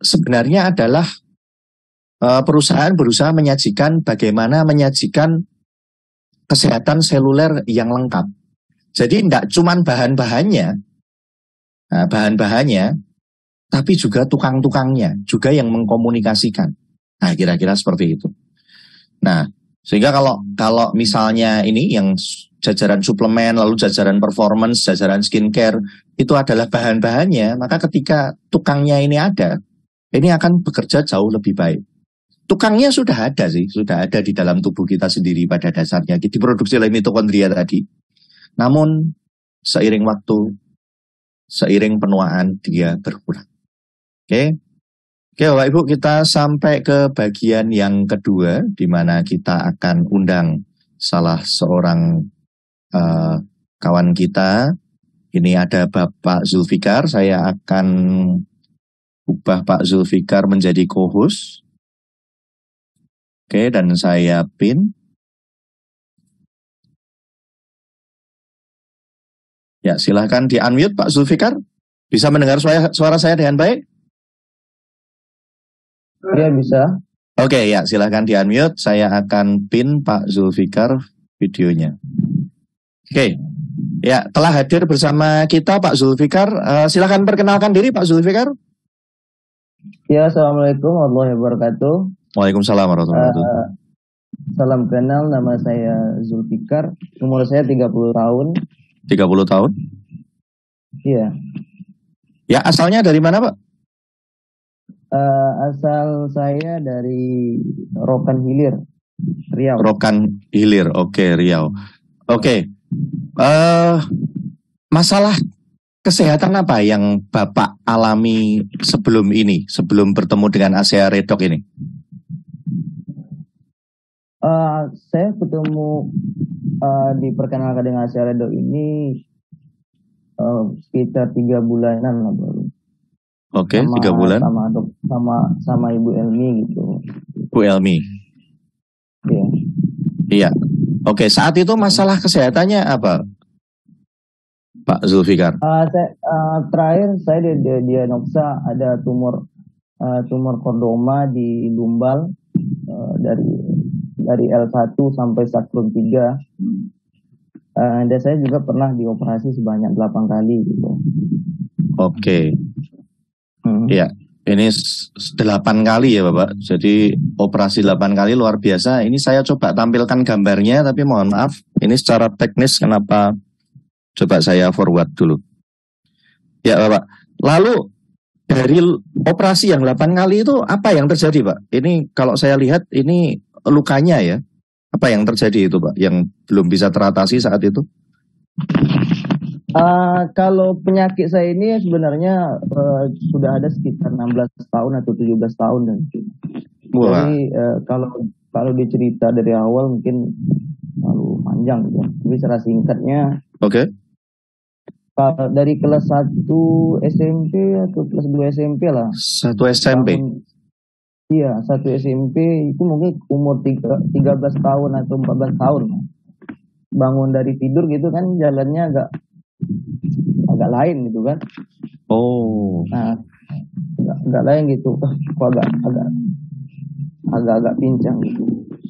sebenarnya adalah perusahaan berusaha bagaimana menyajikan kesehatan seluler yang lengkap. Jadi tidak cuma bahan-bahannya, tapi juga tukang-tukangnya, juga yang mengkomunikasikan. Nah, kira-kira seperti itu. Nah, sehingga kalau misalnya ini yang jajaran suplemen, lalu jajaran performance, jajaran skincare, itu adalah bahan-bahannya, maka ketika tukangnya ini ada, ini akan bekerja jauh lebih baik. Tukangnya sudah ada di dalam tubuh kita sendiri pada dasarnya, diproduksi oleh mitokondria tadi. Namun, seiring waktu, seiring penuaan, dia berkurang. Oke, Bapak Ibu, kita sampai ke bagian yang kedua, di mana kita akan undang salah seorang kawan kita. Ini ada Bapak Zulfikar. Saya akan ubah Pak Zulfikar menjadi co-host. Oke, dan saya pin. Ya, silahkan di-unmute Pak Zulfikar. Bisa mendengar suara saya dengan baik? Ya, bisa. Oke, ya, silahkan di-unmute. Saya akan pin Pak Zulfikar videonya. Oke, ya, telah hadir bersama kita Pak Zulfikar. Silahkan perkenalkan diri Pak Zulfikar. Ya, Assalamualaikum warahmatullahi wabarakatuh. Waalaikumsalam warahmatullahi wabarakatuh. Salam kenal, nama saya Zulfikar. Umur saya 30 tahun. 30 tahun? Iya. Ya, asalnya dari mana, Pak? Asal saya dari Rokan Hilir, Riau. Rokan Hilir, oke, Riau. Oke. Masalah kesehatan apa yang Bapak alami sebelum bertemu dengan Aseredoc ini? Saya ketemu diperkenalkan dengan Aseredoc ini sekitar 3 bulanan lah baru. Oke, 3 bulan. Sama Ibu Elmi gitu. Bu Elmi. Iya. Iya. Oke, saat itu masalah kesehatannya apa, Pak Zulfikar? Terakhir saya diagnosa ada tumor kordoma di lumbal dari L1 sampai sakrum 3. Dan saya juga pernah dioperasi sebanyak 8 kali gitu. Oke. Iya, ini 8 kali ya Bapak. Jadi operasi 8 kali luar biasa. Ini saya coba tampilkan gambarnya, tapi mohon maaf, ini secara teknis kenapa, coba saya forward dulu. Ya Bapak, lalu dari operasi yang 8 kali itu apa yang terjadi Pak? Ini kalau saya lihat ini lukanya ya. Apa yang terjadi itu Pak, yang belum bisa teratasi saat itu? Kalau penyakit saya ini sebenarnya sudah ada sekitar 16 tahun atau 17 tahun dan jadi kalau dicerita dari awal mungkin terlalu panjang gitu. Tapi secara singkatnya, Oke. Dari kelas 1 SMP atau kelas 2 SMP lah. 1 SMP. Iya, 1 SMP itu mungkin umur 13 tahun atau 14 tahun. Bangun dari tidur gitu kan jalannya agak lain gitu kan. Oh. Nah, agak lain gitu. Kok agak pincang gitu.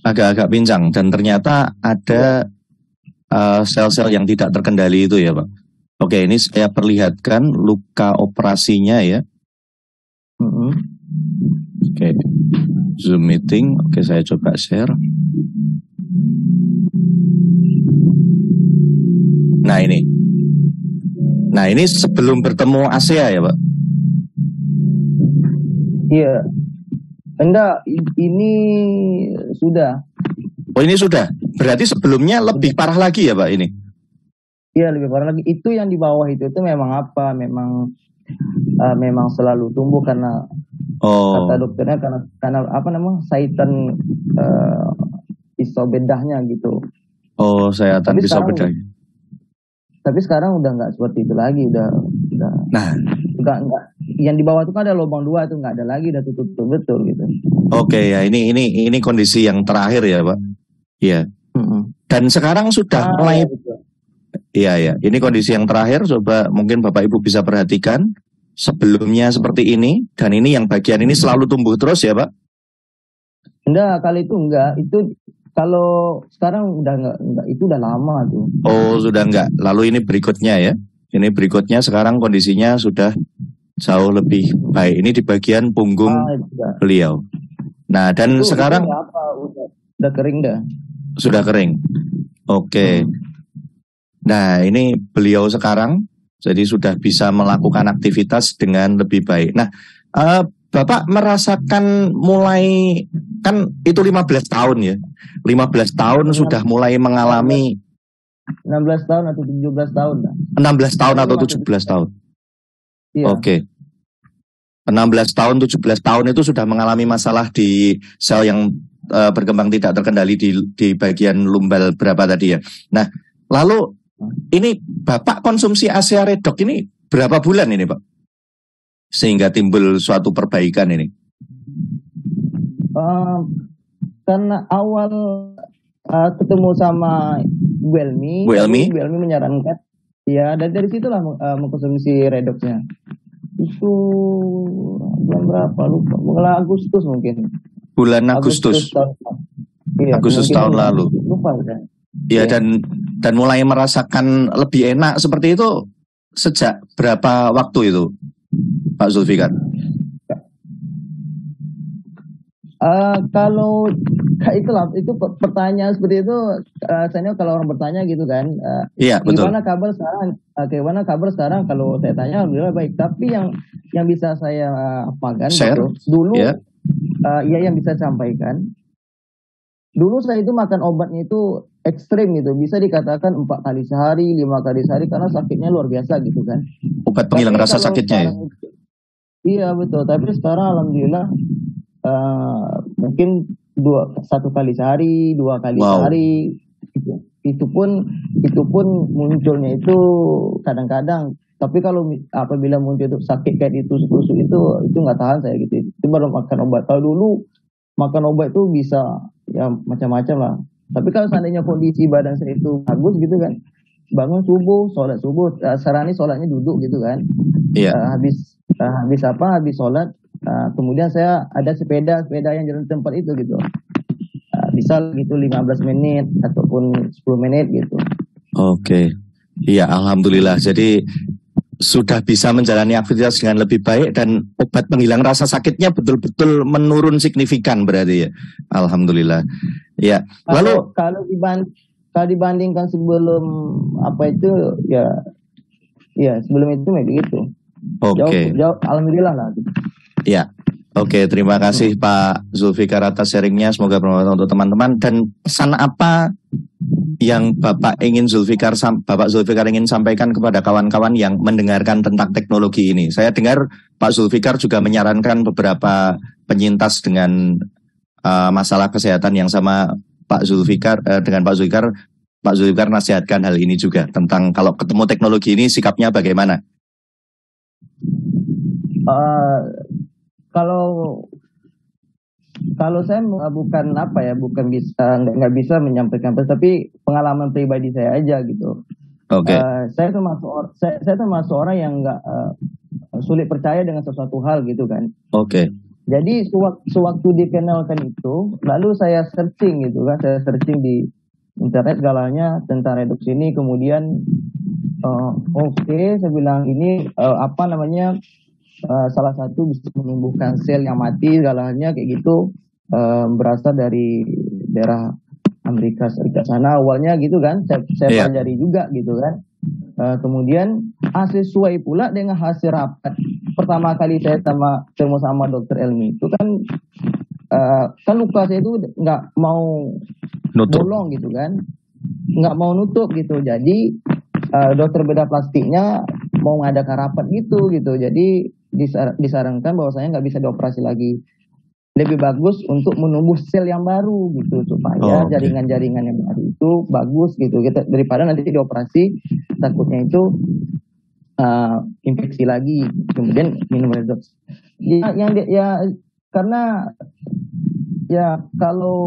agak-agak pincang dan ternyata ada sel-sel yang tidak terkendali itu ya Pak. Oke, ini saya perlihatkan luka operasinya ya. Oke, Zoom meeting. Oke, saya coba share. Nah ini sebelum bertemu ASEA ya Pak? Iya. Enggak, ini sudah. Oh ini sudah. Berarti sebelumnya lebih parah lagi ya Pak ini? Iya lebih parah lagi. Itu yang di bawah itu memang apa? Memang selalu tumbuh karena kata dokternya karena apa namanya saitan pisau bedahnya gitu. Oh sayatan pisau bedahnya. Tapi sekarang udah nggak seperti itu lagi. Udah. Nah. Enggak. Yang di bawah itu kan ada lubang 2 itu nggak ada lagi, udah tutup betul gitu. Oke ya ini kondisi yang terakhir ya Pak. Iya. Dan sekarang sudah mulai. Iya. Ini kondisi yang terakhir. Coba mungkin Bapak Ibu bisa perhatikan. Sebelumnya seperti ini. Dan ini yang bagian ini selalu tumbuh terus ya Pak? Enggak, kali itu enggak. Itu kalau sekarang udah enggak. Itu udah lama tuh. Oh sudah enggak. Lalu ini berikutnya ya. Ini berikutnya sekarang kondisinya sudah jauh lebih baik. Ini di bagian punggung beliau. Nah dan itu, sekarang udah kering dah. Sudah kering. Oke. Nah ini beliau sekarang jadi sudah bisa melakukan aktivitas dengan lebih baik. Nah Bapak merasakan mulai kan itu 15 tahun ya. 15 tahun sudah mulai mengalami 16 tahun atau 17 tahun. 16 tahun atau 17 tahun. Iya. Oke. 16 tahun, 17 tahun itu sudah mengalami masalah di sel yang berkembang tidak terkendali di bagian lumbal berapa tadi ya. Nah, lalu ini Bapak konsumsi ASEA Redox ini berapa bulan ini Pak? Sehingga timbul suatu perbaikan ini. Karena awal ketemu sama Bu Elmi menyarankan ya, dan dari situlah mengkonsumsi Redoxnya. Itu bulan berapa lupa, bulan Agustus mungkin. Bulan Agustus. Agustus tahun lalu. Lupa kan. Ya, dan mulai merasakan lebih enak seperti itu sejak berapa waktu itu, Pak Zulfikar? Kalau itu pertanyaan seperti itu, saya kalau orang bertanya gitu kan, iya betul. Gimana kabar sekarang? Kalau saya tanya, alhamdulillah baik. Tapi yang bisa saya apakan gitu, dulu, yang bisa sampaikan, dulu saya itu makan obatnya itu ekstrim gitu, bisa dikatakan 4 kali sehari, 5 kali sehari karena sakitnya luar biasa gitu kan. Obat penghilang rasa sakitnya ya? Iya betul. Tapi sekarang alhamdulillah. Mungkin 1 kali sehari, 2 kali sehari, itu pun munculnya itu kadang-kadang. Tapi kalau apabila muncul itu sakit kayak itu nggak tahan saya gitu. Itu baru makan obat. Kalau dulu makan obat itu bisa ya macam-macam lah. Tapi kalau seandainya kondisi badan saya itu bagus gitu kan, bangun subuh, sholat subuh, sarani sholatnya duduk gitu kan. Iya. Habis sholat. Kemudian saya ada sepeda yang jalan tempat itu gitu. Bisa gitu 15 menit ataupun 10 menit gitu. Oke. Iya, alhamdulillah. Jadi sudah bisa menjalani aktivitas dengan lebih baik dan obat penghilang rasa sakitnya betul-betul menurun signifikan berarti ya. Alhamdulillah. Ya. Lalu kalau dibandingkan sebelum apa itu ya sebelum itu begitu. Oke. Jauh alhamdulillah lah gitu. Ya, oke, terima kasih Pak Zulfikar atas sharingnya, semoga bermanfaat untuk teman-teman. Dan pesan apa yang Bapak Zulfikar ingin sampaikan kepada kawan-kawan yang mendengarkan tentang teknologi ini? Saya dengar Pak Zulfikar juga menyarankan beberapa penyintas dengan masalah kesehatan yang sama Pak Zulfikar, dengan Pak Zulfikar nasihatkan hal ini juga tentang kalau ketemu teknologi ini sikapnya bagaimana? Kalau saya bukan nggak bisa menyampaikan, tapi pengalaman pribadi saya aja gitu. Oke. Saya termasuk orang yang nggak sulit percaya dengan sesuatu hal gitu kan. Oke. Jadi sewaktu dikenalkan itu, lalu saya searching gitu kan, saya searching di internet galanya tentang redox ini, kemudian oke, saya bilang ini apa namanya, salah satu bisa menumbuhkan sel yang mati segalanya kayak gitu, berasal dari daerah Amerika Serikat sana awalnya gitu kan, saya pelajari juga gitu kan. Kemudian sesuai pula dengan hasil rapat pertama kali saya ketemu sama dokter Elmi itu kan, kan luka saya itu nggak mau bolong gitu kan, nggak mau nutup gitu. Jadi dokter bedah plastiknya mau ngadakan rapat gitu. Jadi disarankan bahwa saya nggak bisa dioperasi lagi. Lebih bagus untuk menumbuh sel yang baru gitu, supaya jaringan-jaringan yang baru itu bagus gitu, daripada nanti dioperasi takutnya itu infeksi lagi, kemudian minum redox. Ya karena ya kalau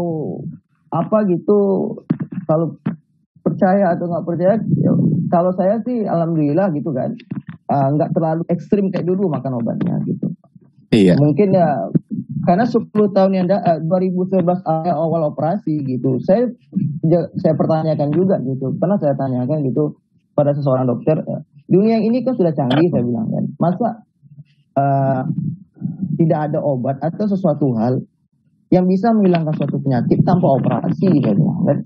apa gitu, kalau percaya atau nggak percaya, ya, kalau saya sih alhamdulillah gitu kan, nggak terlalu ekstrim kayak dulu makan obatnya gitu. Iya. Mungkin ya karena 10 tahun yang 2011 awal operasi gitu, saya pertanyakan juga gitu, pernah saya tanyakan gitu pada seseorang dokter, dunia ini kan sudah canggih, saya bilang kan, masa tidak ada obat atau sesuatu hal yang bisa menghilangkan suatu penyakit tanpa operasi, saya bilang kan.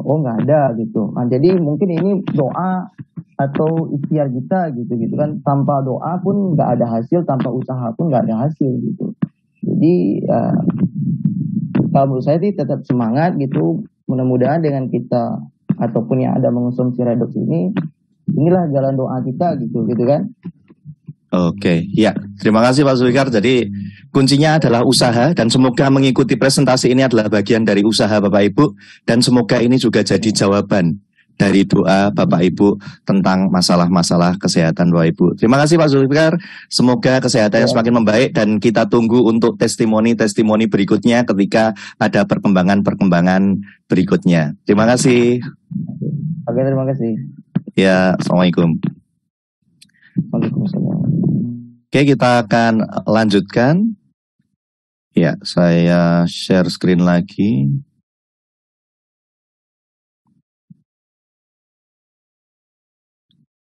Oh nggak ada gitu. Nah, jadi mungkin ini doa atau ikhtiar kita gitu kan, tanpa doa pun nggak ada hasil, tanpa usaha pun nggak ada hasil gitu. Jadi kalau menurut saya sih tetap semangat gitu, mudah-mudahan dengan kita ataupun yang ada mengonsumsi redox ini, inilah jalan doa kita gitu kan. Oke, ya, terima kasih Pak Zulfikar. Jadi kuncinya adalah usaha, dan semoga mengikuti presentasi ini adalah bagian dari usaha Bapak Ibu, dan semoga ini juga jadi jawaban dari doa Bapak Ibu tentang masalah-masalah kesehatan Bapak Ibu. Terima kasih Pak Zulfikar. Semoga kesehatannya semakin membaik, dan kita tunggu untuk testimoni-testimoni berikutnya ketika ada perkembangan-perkembangan berikutnya. Terima kasih. Oke, terima kasih. Ya, Assalamualaikum. Waalaikumsalam. Oke, kita akan lanjutkan. Ya, saya share screen lagi.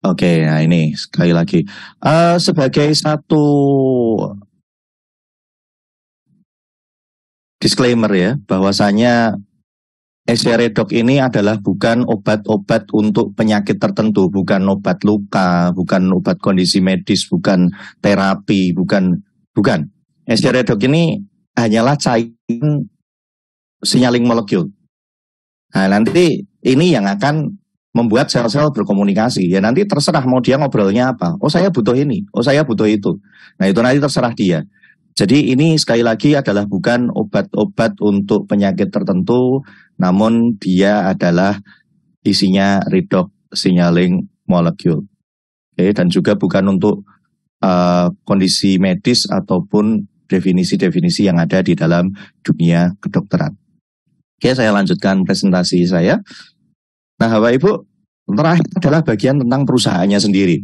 Oke, nah ini sekali lagi. Sebagai satu disclaimer ya, bahwasanya Redox ini adalah bukan obat-obat untuk penyakit tertentu, bukan obat luka, bukan obat kondisi medis, bukan terapi, bukan. Redox ini hanyalah cairan signaling molekul. Nah, nanti ini yang akan membuat sel-sel berkomunikasi. Ya nanti terserah mau dia ngobrolnya apa. Oh saya butuh ini, oh saya butuh itu. Nah itu nanti terserah dia. Jadi ini sekali lagi adalah bukan obat-obat untuk penyakit tertentu, namun dia adalah isinya redox signaling molecule. Oke, dan juga bukan untuk kondisi medis ataupun definisi-definisi yang ada di dalam dunia kedokteran. Oke, saya lanjutkan presentasi saya. Nah, Bapak Ibu, terakhir adalah bagian tentang perusahaannya sendiri.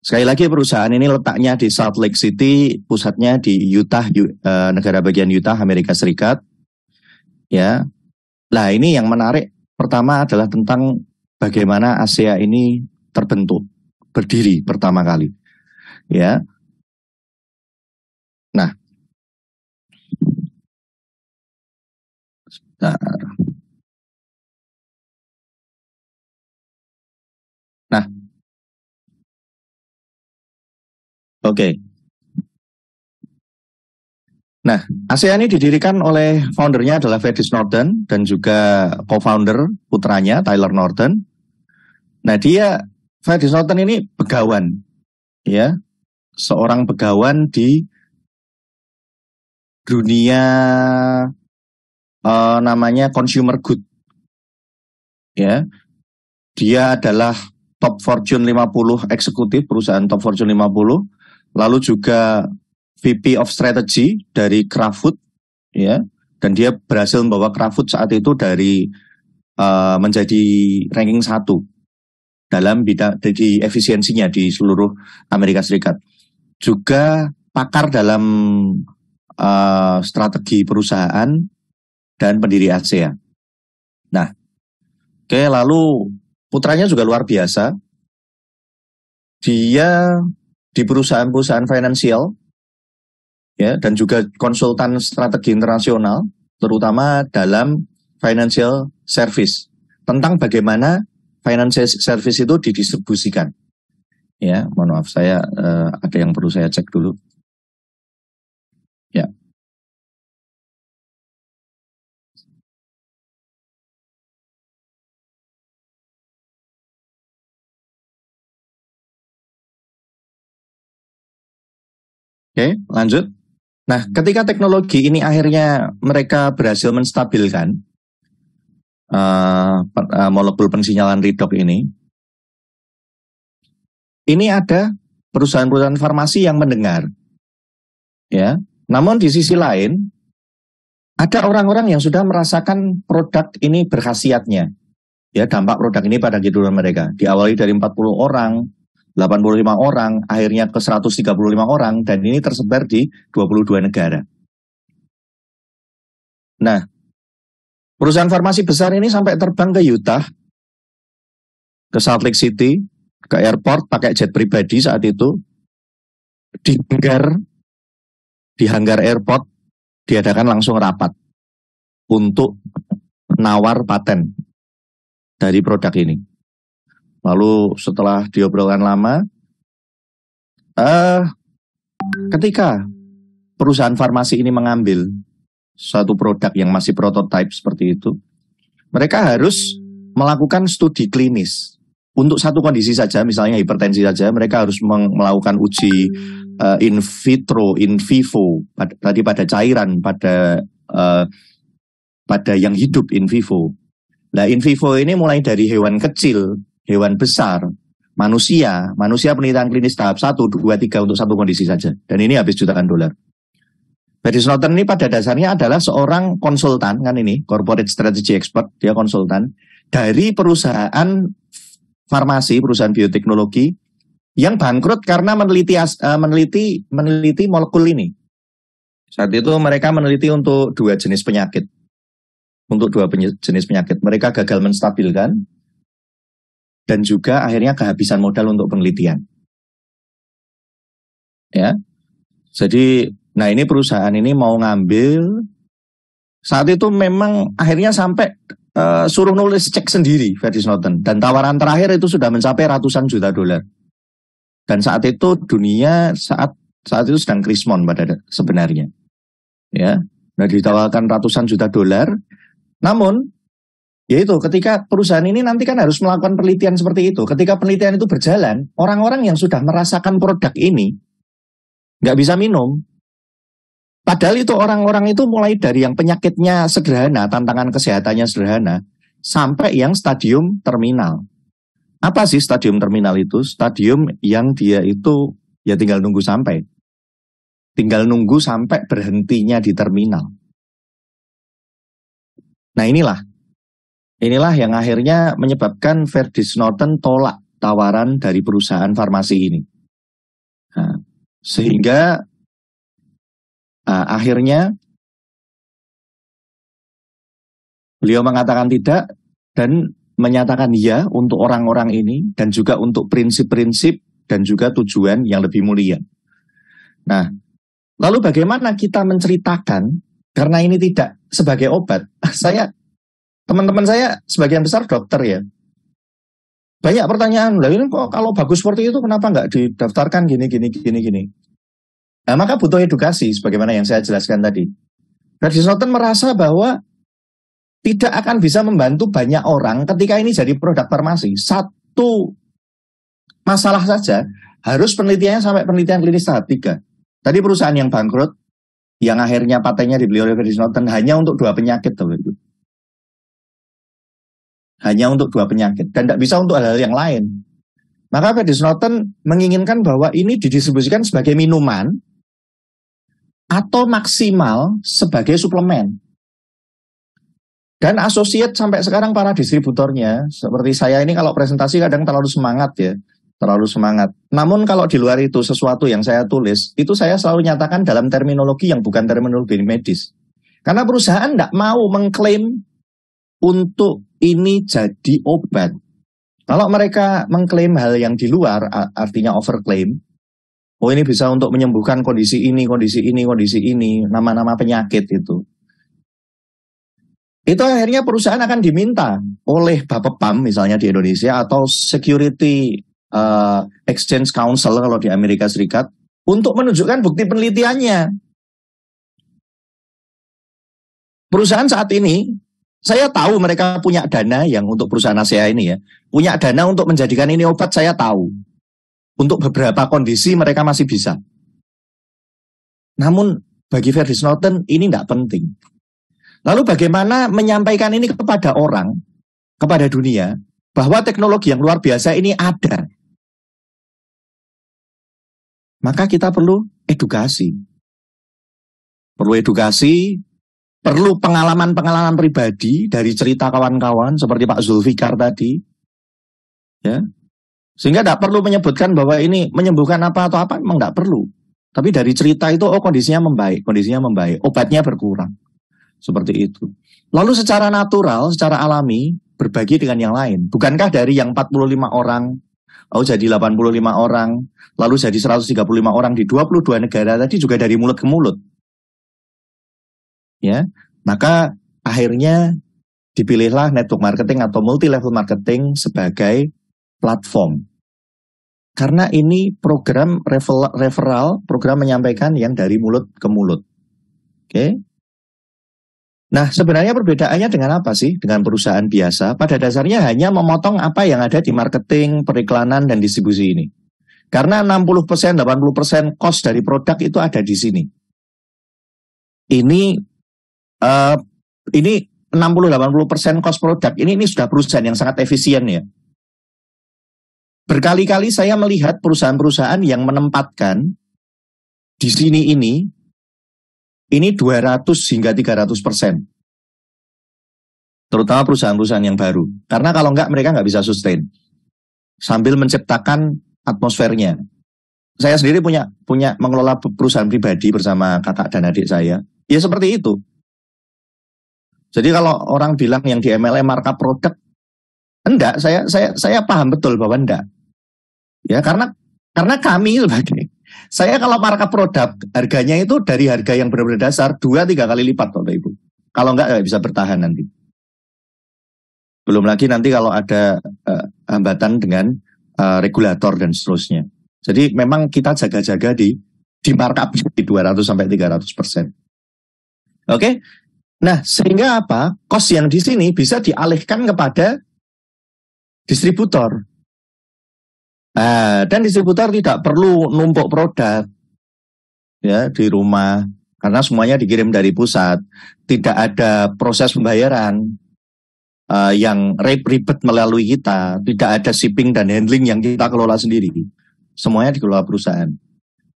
Sekali lagi perusahaan ini letaknya di Salt Lake City, pusatnya di Utah, negara bagian Utah, Amerika Serikat. Ya, nah ini yang menarik. Pertama adalah tentang bagaimana ASEA ini terbentuk, berdiri pertama kali. Ya, nah, oke. Nah, ASEA ini didirikan oleh foundernya adalah Fedis Norton dan juga co-founder putranya Tyler Norton. Nah, Fedis Norton ini begawan, ya, seorang begawan di dunia namanya consumer good, ya. Dia adalah top Fortune 50 eksekutif, perusahaan top Fortune 50, lalu juga VP of Strategy dari Kraft Food, ya, dan dia berhasil membawa Kraft Food saat itu dari menjadi ranking 1 dalam bidang di efisiensinya di seluruh Amerika Serikat. Juga pakar dalam strategi perusahaan dan pendiri ASEA. Nah, oke, lalu putranya juga luar biasa. Dia di perusahaan-perusahaan finansial, ya, dan juga konsultan strategi internasional, terutama dalam financial service, tentang bagaimana financial service itu didistribusikan. Ya, mohon maaf, saya ada yang perlu saya cek dulu. Ya. Oke, lanjut. Nah, ketika teknologi ini akhirnya mereka berhasil menstabilkan molekul pensinyalan redox ini ada perusahaan-perusahaan farmasi yang mendengar, ya. Namun di sisi lain ada orang-orang yang sudah merasakan produk ini berkhasiatnya, ya, dampak produk ini pada kehidupan mereka. Diawali dari 40 orang, 85 orang, akhirnya ke 135 orang, dan ini tersebar di 22 negara. Nah, perusahaan farmasi besar ini sampai terbang ke Utah, ke Salt Lake City, ke airport pakai jet pribadi saat itu, di hanggar airport diadakan langsung rapat untuk nawar paten dari produk ini. Lalu setelah diobrolkan lama, ketika perusahaan farmasi ini mengambil suatu produk yang masih prototipe seperti itu, mereka harus melakukan studi klinis untuk satu kondisi saja, misalnya hipertensi saja. Mereka harus melakukan uji in vitro, in vivo, tadi pada cairan, pada yang hidup in vivo. Nah, in vivo ini mulai dari hewan kecil, hewan besar, manusia penelitian klinis tahap 1, 2, 3 untuk satu kondisi saja. Dan ini habis jutaan dolar. Barry Snowden ini pada dasarnya adalah seorang konsultan, kan ini, corporate strategy expert, dia konsultan, dari perusahaan farmasi, perusahaan bioteknologi, yang bangkrut karena meneliti molekul ini. Saat itu mereka meneliti untuk dua jenis penyakit. Mereka gagal menstabilkan, dan juga akhirnya kehabisan modal untuk penelitian. Ya, jadi, nah ini perusahaan ini mau ngambil, saat itu memang akhirnya sampai suruh nulis cek sendiri Barry Snowden, dan tawaran terakhir itu sudah mencapai ratusan juta dolar. Dan saat itu dunia saat itu sedang krismon pada sebenarnya. Ya, nah ditawarkan ratusan juta dolar. Namun yaitu ketika perusahaan ini nanti kan harus melakukan penelitian seperti itu. Ketika penelitian itu berjalan, orang-orang yang sudah merasakan produk ini nggak bisa minum. Padahal itu orang-orang itu mulai dari yang penyakitnya sederhana, tantangan kesehatannya sederhana, sampai yang stadium terminal. Apa sih stadium terminal itu? Stadium yang dia itu ya tinggal nunggu sampai berhentinya di terminal. Nah, inilah yang akhirnya menyebabkan Barry Snowden tolak tawaran dari perusahaan farmasi ini. Nah, sehingga akhirnya beliau mengatakan tidak dan menyatakan ya untuk orang-orang ini, dan juga untuk prinsip-prinsip dan juga tujuan yang lebih mulia. Nah, lalu bagaimana kita menceritakan, karena ini tidak sebagai obat. Teman-teman saya sebagian besar dokter ya. Banyak pertanyaan, lah ini kok kalau bagus seperti itu kenapa nggak didaftarkan gini. Nah, maka butuh edukasi sebagaimana yang saya jelaskan tadi. Barry Snowden merasa bahwa tidak akan bisa membantu banyak orang ketika ini jadi produk farmasi. Satu masalah saja harus penelitiannya sampai penelitian klinis tahap 3. Tadi perusahaan yang bangkrut, yang akhirnya patennya dibeli oleh Barry Snowden hanya untuk 2 penyakit. Hanya untuk 2 penyakit. Dan tidak bisa untuk hal-hal yang lain. Maka Barry Snowden menginginkan bahwa ini didistribusikan sebagai minuman atau maksimal sebagai suplemen. Dan associate sampai sekarang para distributornya, seperti saya ini kalau presentasi kadang terlalu semangat ya. terlalu semangat. Namun kalau di luar itu sesuatu yang saya tulis, itu saya selalu nyatakan dalam terminologi yang bukan terminologi medis. Karena perusahaan tidak mau mengklaim untuk ini jadi obat. Kalau mereka mengklaim hal yang di luar, artinya overklaim, oh ini bisa untuk menyembuhkan kondisi ini, nama-nama penyakit itu. Itu akhirnya perusahaan akan diminta oleh Bapepam misalnya di Indonesia atau Security Exchange Council kalau di Amerika Serikat untuk menunjukkan bukti penelitiannya. Perusahaan saat ini, saya tahu mereka punya dana yang untuk perusahaan ASEA ini ya, punya dana untuk menjadikan ini obat, saya tahu. Untuk beberapa kondisi mereka masih bisa. Namun bagi Ferdies Norton ini tidak penting. Lalu bagaimana menyampaikan ini kepada orang, kepada dunia, bahwa teknologi yang luar biasa ini ada. Maka kita perlu edukasi. Perlu edukasi, perlu pengalaman-pengalaman pribadi dari cerita kawan-kawan seperti Pak Zulfikar tadi. Ya. Sehingga tidak perlu menyebutkan bahwa ini menyembuhkan apa atau apa, memang tidak perlu. Tapi dari cerita itu, oh kondisinya membaik, obatnya berkurang. Seperti itu. Lalu secara natural, secara alami, berbagi dengan yang lain. Bukankah dari yang 45 orang, jadi 85 orang, lalu jadi 135 orang di 22 negara tadi juga dari mulut ke mulut. Ya, maka akhirnya dipilihlah network marketing atau multi level marketing sebagai platform. Karena ini program referral, program menyampaikan yang dari mulut ke mulut. Oke. Nah, sebenarnya perbedaannya dengan apa sih? Dengan perusahaan biasa, pada dasarnya hanya memotong apa yang ada di marketing, periklanan, dan distribusi ini. Karena 60%, 80% cost dari produk itu ada di sini. Ini 60-80% cost produk, ini sudah perusahaan yang sangat efisien ya. Berkali-kali saya melihat perusahaan-perusahaan yang menempatkan di sini ini 200 hingga 300%. Terutama perusahaan-perusahaan yang baru. Karena kalau enggak, mereka enggak bisa sustain. Sambil menciptakan atmosfernya. Saya sendiri punya mengelola perusahaan pribadi bersama kakak dan adik saya. Ya seperti itu. Jadi kalau orang bilang yang di MLM markup produk, enggak, saya paham betul bahwa enggak. Ya karena kami sebagai saya kalau markup produk, harganya itu dari harga yang benar-benar dasar 2-3 kali lipat Bapak Ibu. Kalau enggak bisa bertahan nanti. Belum lagi nanti kalau ada hambatan dengan regulator dan seterusnya. Jadi memang kita jaga-jaga di markup di 200-300%. Oke? Nah, sehingga apa? Cost yang di sini bisa dialihkan kepada distributor. Dan distributor tidak perlu numpuk produk ya di rumah karena semuanya dikirim dari pusat. Tidak ada proses pembayaran yang ribet melalui kita. Tidak ada shipping dan handling yang kita kelola sendiri. Semuanya dikelola perusahaan.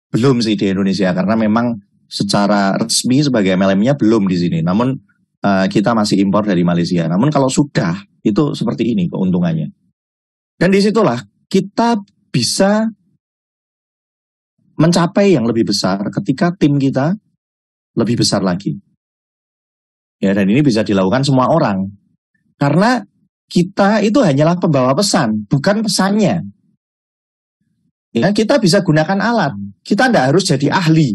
Belum sih di Indonesia karena memang secara resmi sebagai MLM-nya belum di sini. Namun kita masih impor dari Malaysia. Namun kalau sudah itu seperti ini keuntungannya. Dan disitulah kita bisa mencapai yang lebih besar ketika tim kita lebih besar lagi. Ya, dan ini bisa dilakukan semua orang. Karena kita itu hanyalah pembawa pesan, bukan pesannya. Ya, kita bisa gunakan alat. Kita tidak harus jadi ahli.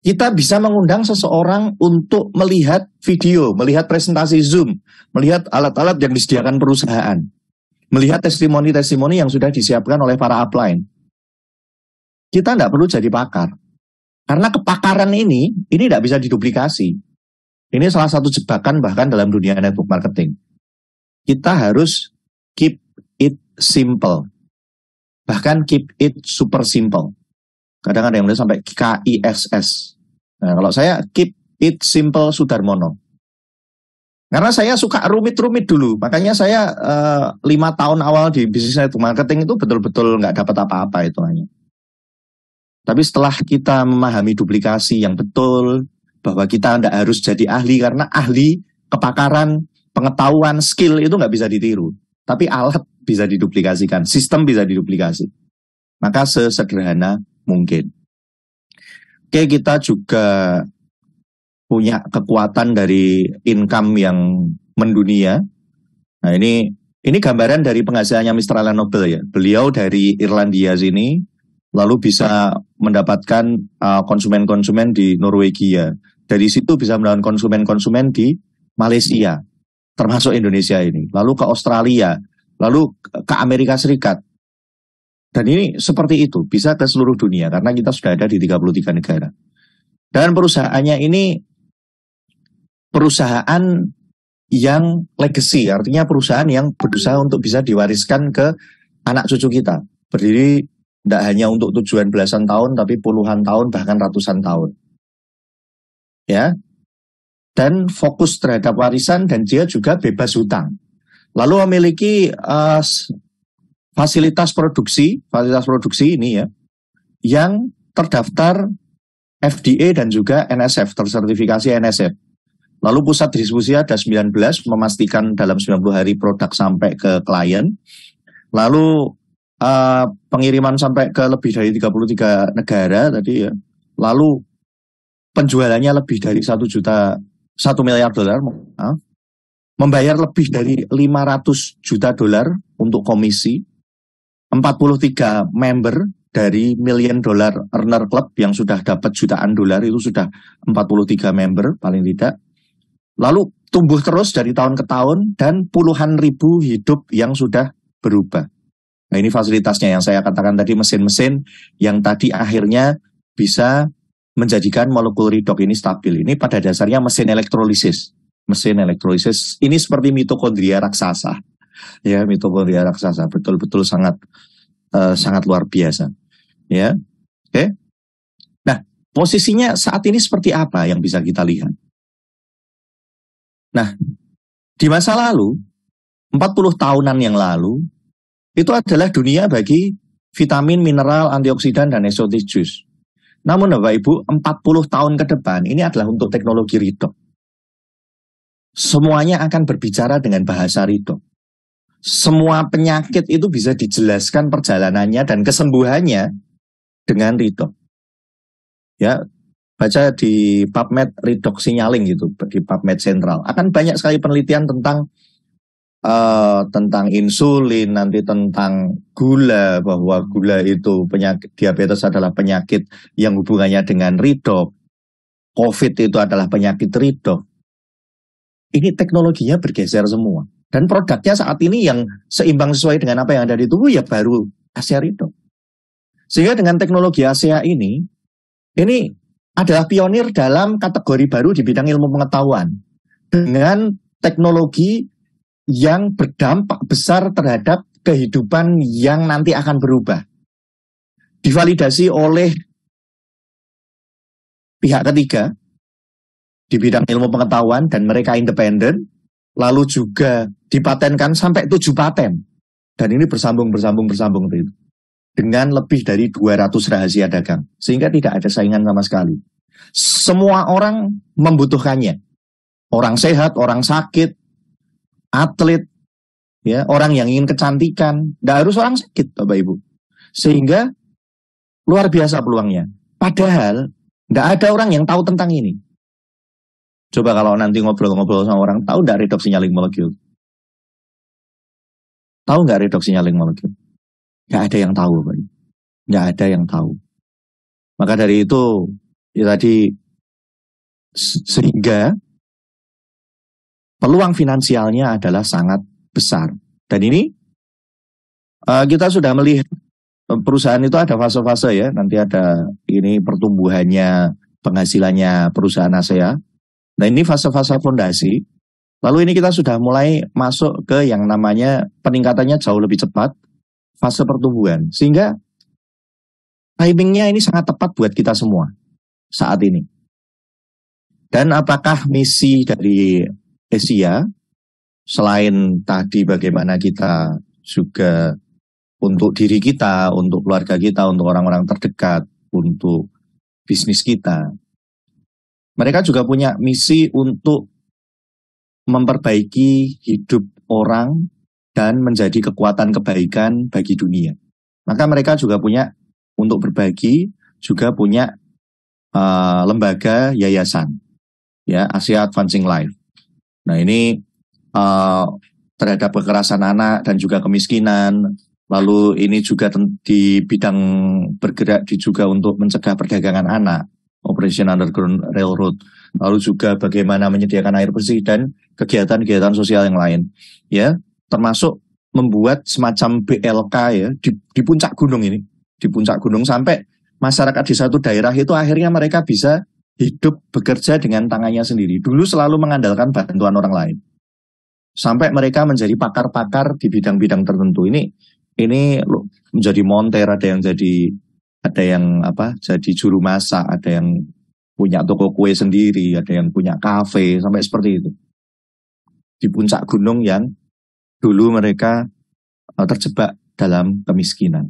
Kita bisa mengundang seseorang untuk melihat video, melihat presentasi Zoom, melihat alat-alat yang disediakan perusahaan. Melihat testimoni-testimoni yang sudah disiapkan oleh para upline. Kita tidak perlu jadi pakar. Karena kepakaran ini tidak bisa diduplikasi. Ini salah satu jebakan bahkan dalam dunia network marketing. Kita harus keep it simple. Bahkan keep it super simple. Kadang ada yang bilang sampai KISS. Nah, kalau saya keep it simple Sudarmono. Karena saya suka rumit-rumit dulu, makanya saya 5 tahun awal di bisnis network marketing itu betul-betul nggak dapat apa-apa itu hanya. Tapi setelah kita memahami duplikasi yang betul, bahwa kita nggak harus jadi ahli, karena ahli, kepakaran, pengetahuan, skill itu nggak bisa ditiru. tapi alat bisa diduplikasikan, sistem bisa diduplikasi. Maka sesederhana mungkin. Oke, kita juga punya kekuatan dari income yang mendunia. Nah, ini gambaran dari penghasilannya Mr. Alan Noble ya. Beliau dari Irlandia sini, lalu bisa mendapatkan konsumen-konsumen di Norwegia. Dari situ bisa mendapatkan konsumen-konsumen di Malaysia, termasuk Indonesia ini. Lalu ke Australia, lalu ke Amerika Serikat. Dan ini seperti itu, bisa ke seluruh dunia, karena kita sudah ada di 33 negara. Dan perusahaannya ini perusahaan yang legacy, artinya perusahaan yang berusaha untuk bisa diwariskan ke anak cucu kita. Berdiri tidak hanya untuk tujuan belasan tahun, tapi puluhan tahun, bahkan ratusan tahun. Ya, dan fokus terhadap warisan, dan dia juga bebas hutang. Lalu memiliki fasilitas produksi ini ya, yang terdaftar FDA dan juga NSF, tersertifikasi NSF. Lalu pusat distribusi ada 19, memastikan dalam 90 hari produk sampai ke klien. Lalu pengiriman sampai ke lebih dari 33 negara tadi ya. Lalu penjualannya lebih dari 1 miliar dolar. Membayar lebih dari 500 juta dolar untuk komisi. 43 member dari $1 million earner club yang sudah dapat jutaan dolar, itu sudah 43 member paling tidak. Lalu tumbuh terus dari tahun ke tahun, dan puluhan ribu hidup yang sudah berubah. Nah, ini fasilitasnya yang saya katakan tadi, mesin-mesin yang tadi akhirnya bisa menjadikan molekul redox ini stabil. Ini pada dasarnya mesin elektrolisis. Mesin elektrolisis ini seperti mitokondria raksasa. Ya, mitokondria raksasa betul-betul sangat luar biasa. Ya, oke. Nah, posisinya saat ini seperti apa yang bisa kita lihat? Nah, di masa lalu, 40 tahunan yang lalu, itu adalah dunia bagi vitamin, mineral, antioksidan, dan exotic juice. Namun Bapak Ibu, 40 tahun ke depan, ini adalah untuk teknologi redox. Semuanya akan berbicara dengan bahasa redox. Semua penyakit itu bisa dijelaskan perjalanannya dan kesembuhannya dengan redox. Ya, baca di PubMed redox signaling gitu, di PubMed sentral. Akan banyak sekali penelitian tentang insulin, nanti tentang gula, bahwa gula itu penyakit, diabetes adalah penyakit yang hubungannya dengan redox. COVID itu adalah penyakit redox. Ini teknologinya bergeser semua. Dan produknya saat ini yang seimbang sesuai dengan apa yang ada di tubuh ya baru ASEA Redox. Sehingga dengan teknologi ASEA ini adalah pionir dalam kategori baru di bidang ilmu pengetahuan. Dengan teknologi yang berdampak besar terhadap kehidupan yang nanti akan berubah. Divalidasi oleh pihak ketiga di bidang ilmu pengetahuan dan mereka independen, lalu juga dipatenkan sampai 7 paten. Dan ini bersambung itu. Dengan lebih dari 200 rahasia dagang. Sehingga tidak ada saingan sama sekali. Semua orang membutuhkannya. Orang sehat, orang sakit, atlet, ya, orang yang ingin kecantikan. Tidak harus orang sakit, Bapak Ibu. Sehingga luar biasa peluangnya. Padahal tidak ada orang yang tahu tentang ini. Coba kalau nanti ngobrol-ngobrol sama orang, tahu nggak redox signaling molecule? Tahu nggak redox signaling molecule? Nggak ada yang tahu, Pak. Nggak ada yang tahu. Maka dari itu, ya tadi, sehingga peluang finansialnya adalah sangat besar. Dan ini, kita sudah melihat perusahaan itu ada fase-fase ya. Nanti ada ini pertumbuhannya, penghasilannya perusahaan ASEA. Nah, ini fase-fase fondasi. Lalu ini kita sudah mulai masuk ke yang namanya peningkatannya jauh lebih cepat, fase pertumbuhan. Sehingga timingnya ini sangat tepat buat kita semua saat ini. Dan apakah misi dari ASEA, selain tadi bagaimana kita juga untuk diri kita, untuk keluarga kita, untuk orang-orang terdekat, untuk bisnis kita, mereka juga punya misi untuk memperbaiki hidup orang dan menjadi kekuatan kebaikan bagi dunia. Maka mereka juga punya untuk berbagi, juga punya lembaga yayasan, ya, Asia Advancing Life. Nah ini terhadap kekerasan anak dan juga kemiskinan. Lalu ini juga di bidang bergerak juga untuk mencegah perdagangan anak, Operation Underground Railroad. Lalu juga bagaimana menyediakan air bersih dan kegiatan-kegiatan sosial yang lain, ya, termasuk membuat semacam BLK, ya, di puncak gunung ini, di puncak gunung, sampai masyarakat di satu daerah itu akhirnya mereka bisa hidup bekerja dengan tangannya sendiri. Dulu selalu mengandalkan bantuan orang lain, sampai mereka menjadi pakar-pakar di bidang-bidang tertentu. Ini menjadi monter, ada yang jadi juru masak, ada yang punya toko kue sendiri, ada yang punya kafe, sampai seperti itu. Di puncak gunung yang dulu mereka terjebak dalam kemiskinan.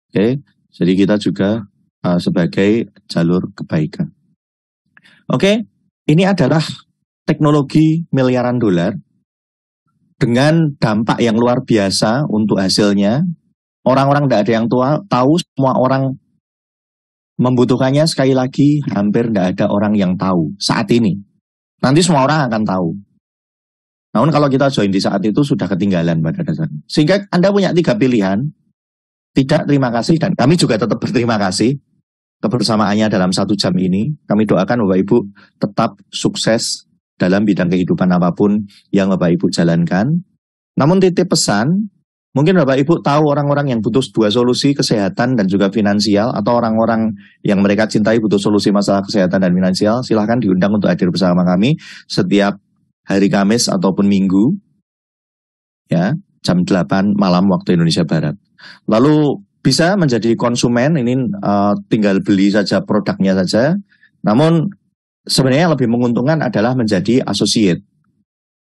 Oke, jadi kita juga sebagai jalur kebaikan. Oke, ini adalah teknologi miliaran dolar dengan dampak yang luar biasa untuk hasilnya. Orang-orang tidak ada yang tahu, semua orang membutuhkannya. Sekali lagi, hampir tidak ada orang yang tahu saat ini. Nanti semua orang akan tahu. Namun kalau kita join di saat itu sudah ketinggalan pada dasarnya. Sehingga Anda punya 3 pilihan. Tidak, terima kasih, dan kami juga tetap berterima kasih kebersamaannya dalam 1 jam ini. Kami doakan Bapak Ibu tetap sukses dalam bidang kehidupan apapun yang Bapak Ibu jalankan. Namun titip pesan, mungkin Bapak Ibu tahu orang-orang yang butuh 2 solusi, kesehatan dan juga finansial, atau orang-orang yang mereka cintai butuh solusi masalah kesehatan dan finansial, silahkan diundang untuk hadir bersama kami setiap hari Kamis ataupun Minggu, ya, jam 8 malam waktu Indonesia Barat. Lalu bisa menjadi konsumen, ini tinggal beli saja produknya saja. Namun sebenarnya lebih menguntungkan adalah menjadi associate,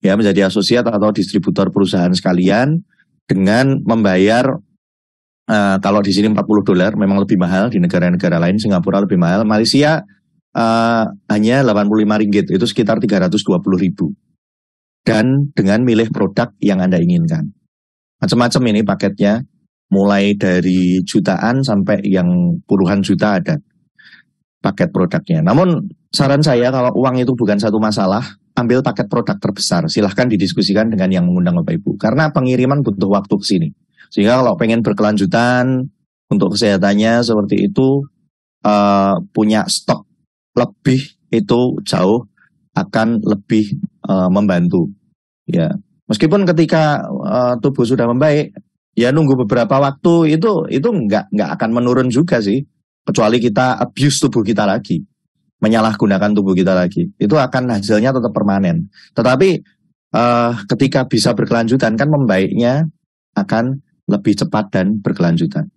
ya, menjadi associate atau distributor perusahaan sekalian dengan membayar kalau di sini $40 memang lebih mahal, di negara-negara lain Singapura lebih mahal, Malaysia hanya Rp85, itu sekitar 320.000. Dan dengan milih produk yang Anda inginkan. Macam-macam ini paketnya, mulai dari jutaan sampai yang puluhan juta ada paket produknya. Namun saran saya, kalau uang itu bukan satu masalah, ambil paket produk terbesar. Silahkan didiskusikan dengan yang mengundang Bapak Ibu. Karena pengiriman butuh waktu ke sini. Sehingga kalau pengen berkelanjutan untuk kesehatannya seperti itu, punya stok lebih itu jauh akan lebih membantu, ya. Meskipun ketika tubuh sudah membaik, ya nunggu beberapa waktu itu nggak akan menurun juga sih, kecuali kita abuse tubuh kita lagi, menyalahgunakan tubuh kita lagi, itu akan hasilnya tetap permanen. Tetapi ketika bisa berkelanjutan, kan membaiknya akan lebih cepat dan berkelanjutan.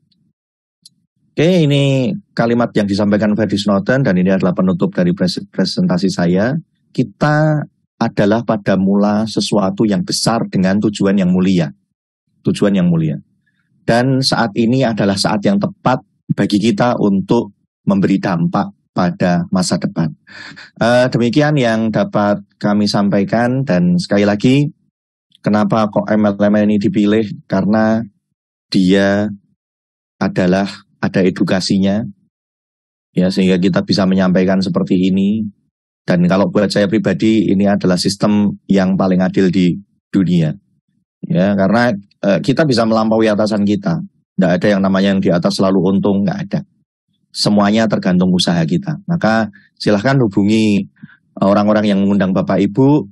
Oke, ini kalimat yang disampaikan Ferdy Snowden, dan ini adalah penutup dari presentasi saya. Kita adalah pada mula sesuatu yang besar dengan tujuan yang mulia. Tujuan yang mulia. Dan saat ini adalah saat yang tepat bagi kita untuk memberi dampak pada masa depan. Demikian yang dapat kami sampaikan, dan sekali lagi, kenapa kok MLM ini dipilih? Karena dia ada edukasinya, ya, sehingga kita bisa menyampaikan seperti ini. Dan kalau buat saya pribadi, ini adalah sistem yang paling adil di dunia, ya, karena kita bisa melampaui atasan kita. Tidak ada yang namanya yang di atas selalu untung, nggak ada. Semuanya tergantung usaha kita. Maka silahkan hubungi orang-orang yang mengundang Bapak Ibu.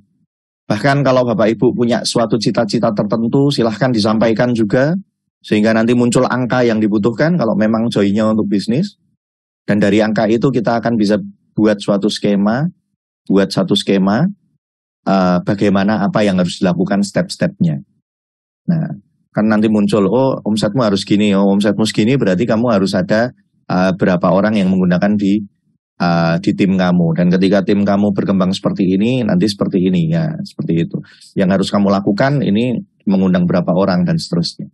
Bahkan kalau Bapak Ibu punya suatu cita-cita tertentu, silahkan disampaikan juga, sehingga nanti muncul angka yang dibutuhkan kalau memang joinnya untuk bisnis. Dan dari angka itu kita akan bisa buat satu skema, bagaimana apa yang harus dilakukan step-stepnya. Nah, kan nanti muncul, oh omsetmu harus gini, oh omsetmu segini, berarti kamu harus ada berapa orang yang menggunakan di tim kamu. Dan ketika tim kamu berkembang seperti ini, nanti seperti ini, ya, seperti itu. Yang harus kamu lakukan ini mengundang berapa orang dan seterusnya.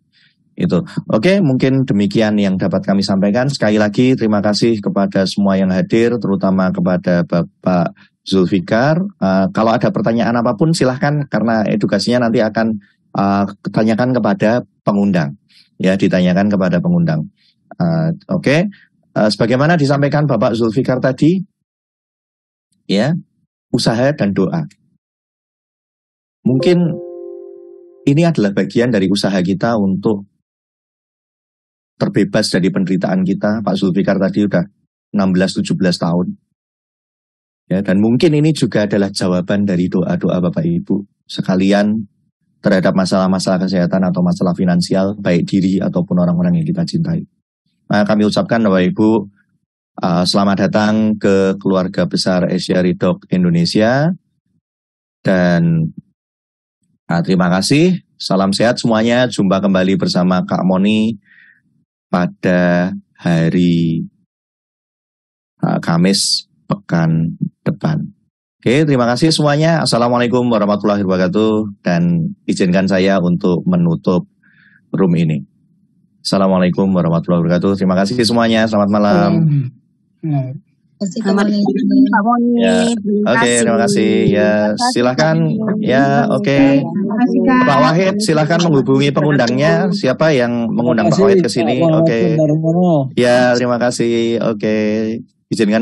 Itu. Oke, mungkin demikian yang dapat kami sampaikan. Sekali lagi terima kasih kepada semua yang hadir, terutama kepada Bapak Zulfikar. Kalau ada pertanyaan apapun silahkan, karena edukasinya nanti akan tanyakan kepada pengundang. Ya, ditanyakan kepada pengundang. Oke. Sebagaimana disampaikan Bapak Zulfikar tadi, ya, usaha dan doa. Mungkin ini adalah bagian dari usaha kita untuk terbebas dari penderitaan kita. Pak Zulfikar tadi udah 16-17 tahun. Ya, dan mungkin ini juga adalah jawaban dari doa-doa Bapak Ibu sekalian terhadap masalah-masalah kesehatan atau masalah finansial, baik diri ataupun orang-orang yang kita cintai. Nah, kami ucapkan Bapak Ibu, selamat datang ke keluarga besar Asia Ridok Indonesia. Dan terima kasih, salam sehat semuanya. Jumpa kembali bersama Kak Moni pada hari Kamis pekan depan. Oke, terima kasih semuanya. Assalamualaikum warahmatullahi wabarakatuh. Dan izinkan saya untuk menutup room ini. Assalamualaikum warahmatullahi wabarakatuh. Terima kasih semuanya. Selamat malam. Selamat Pak Moni. Ya, oke, terima kasih. Ya, silakan. Ya, oke. Pak Wahid, silakan menghubungi pengundangnya. Siapa yang mengundang Pak Wahid ke sini? Oke. Ya, terima kasih. Oke. Izinkan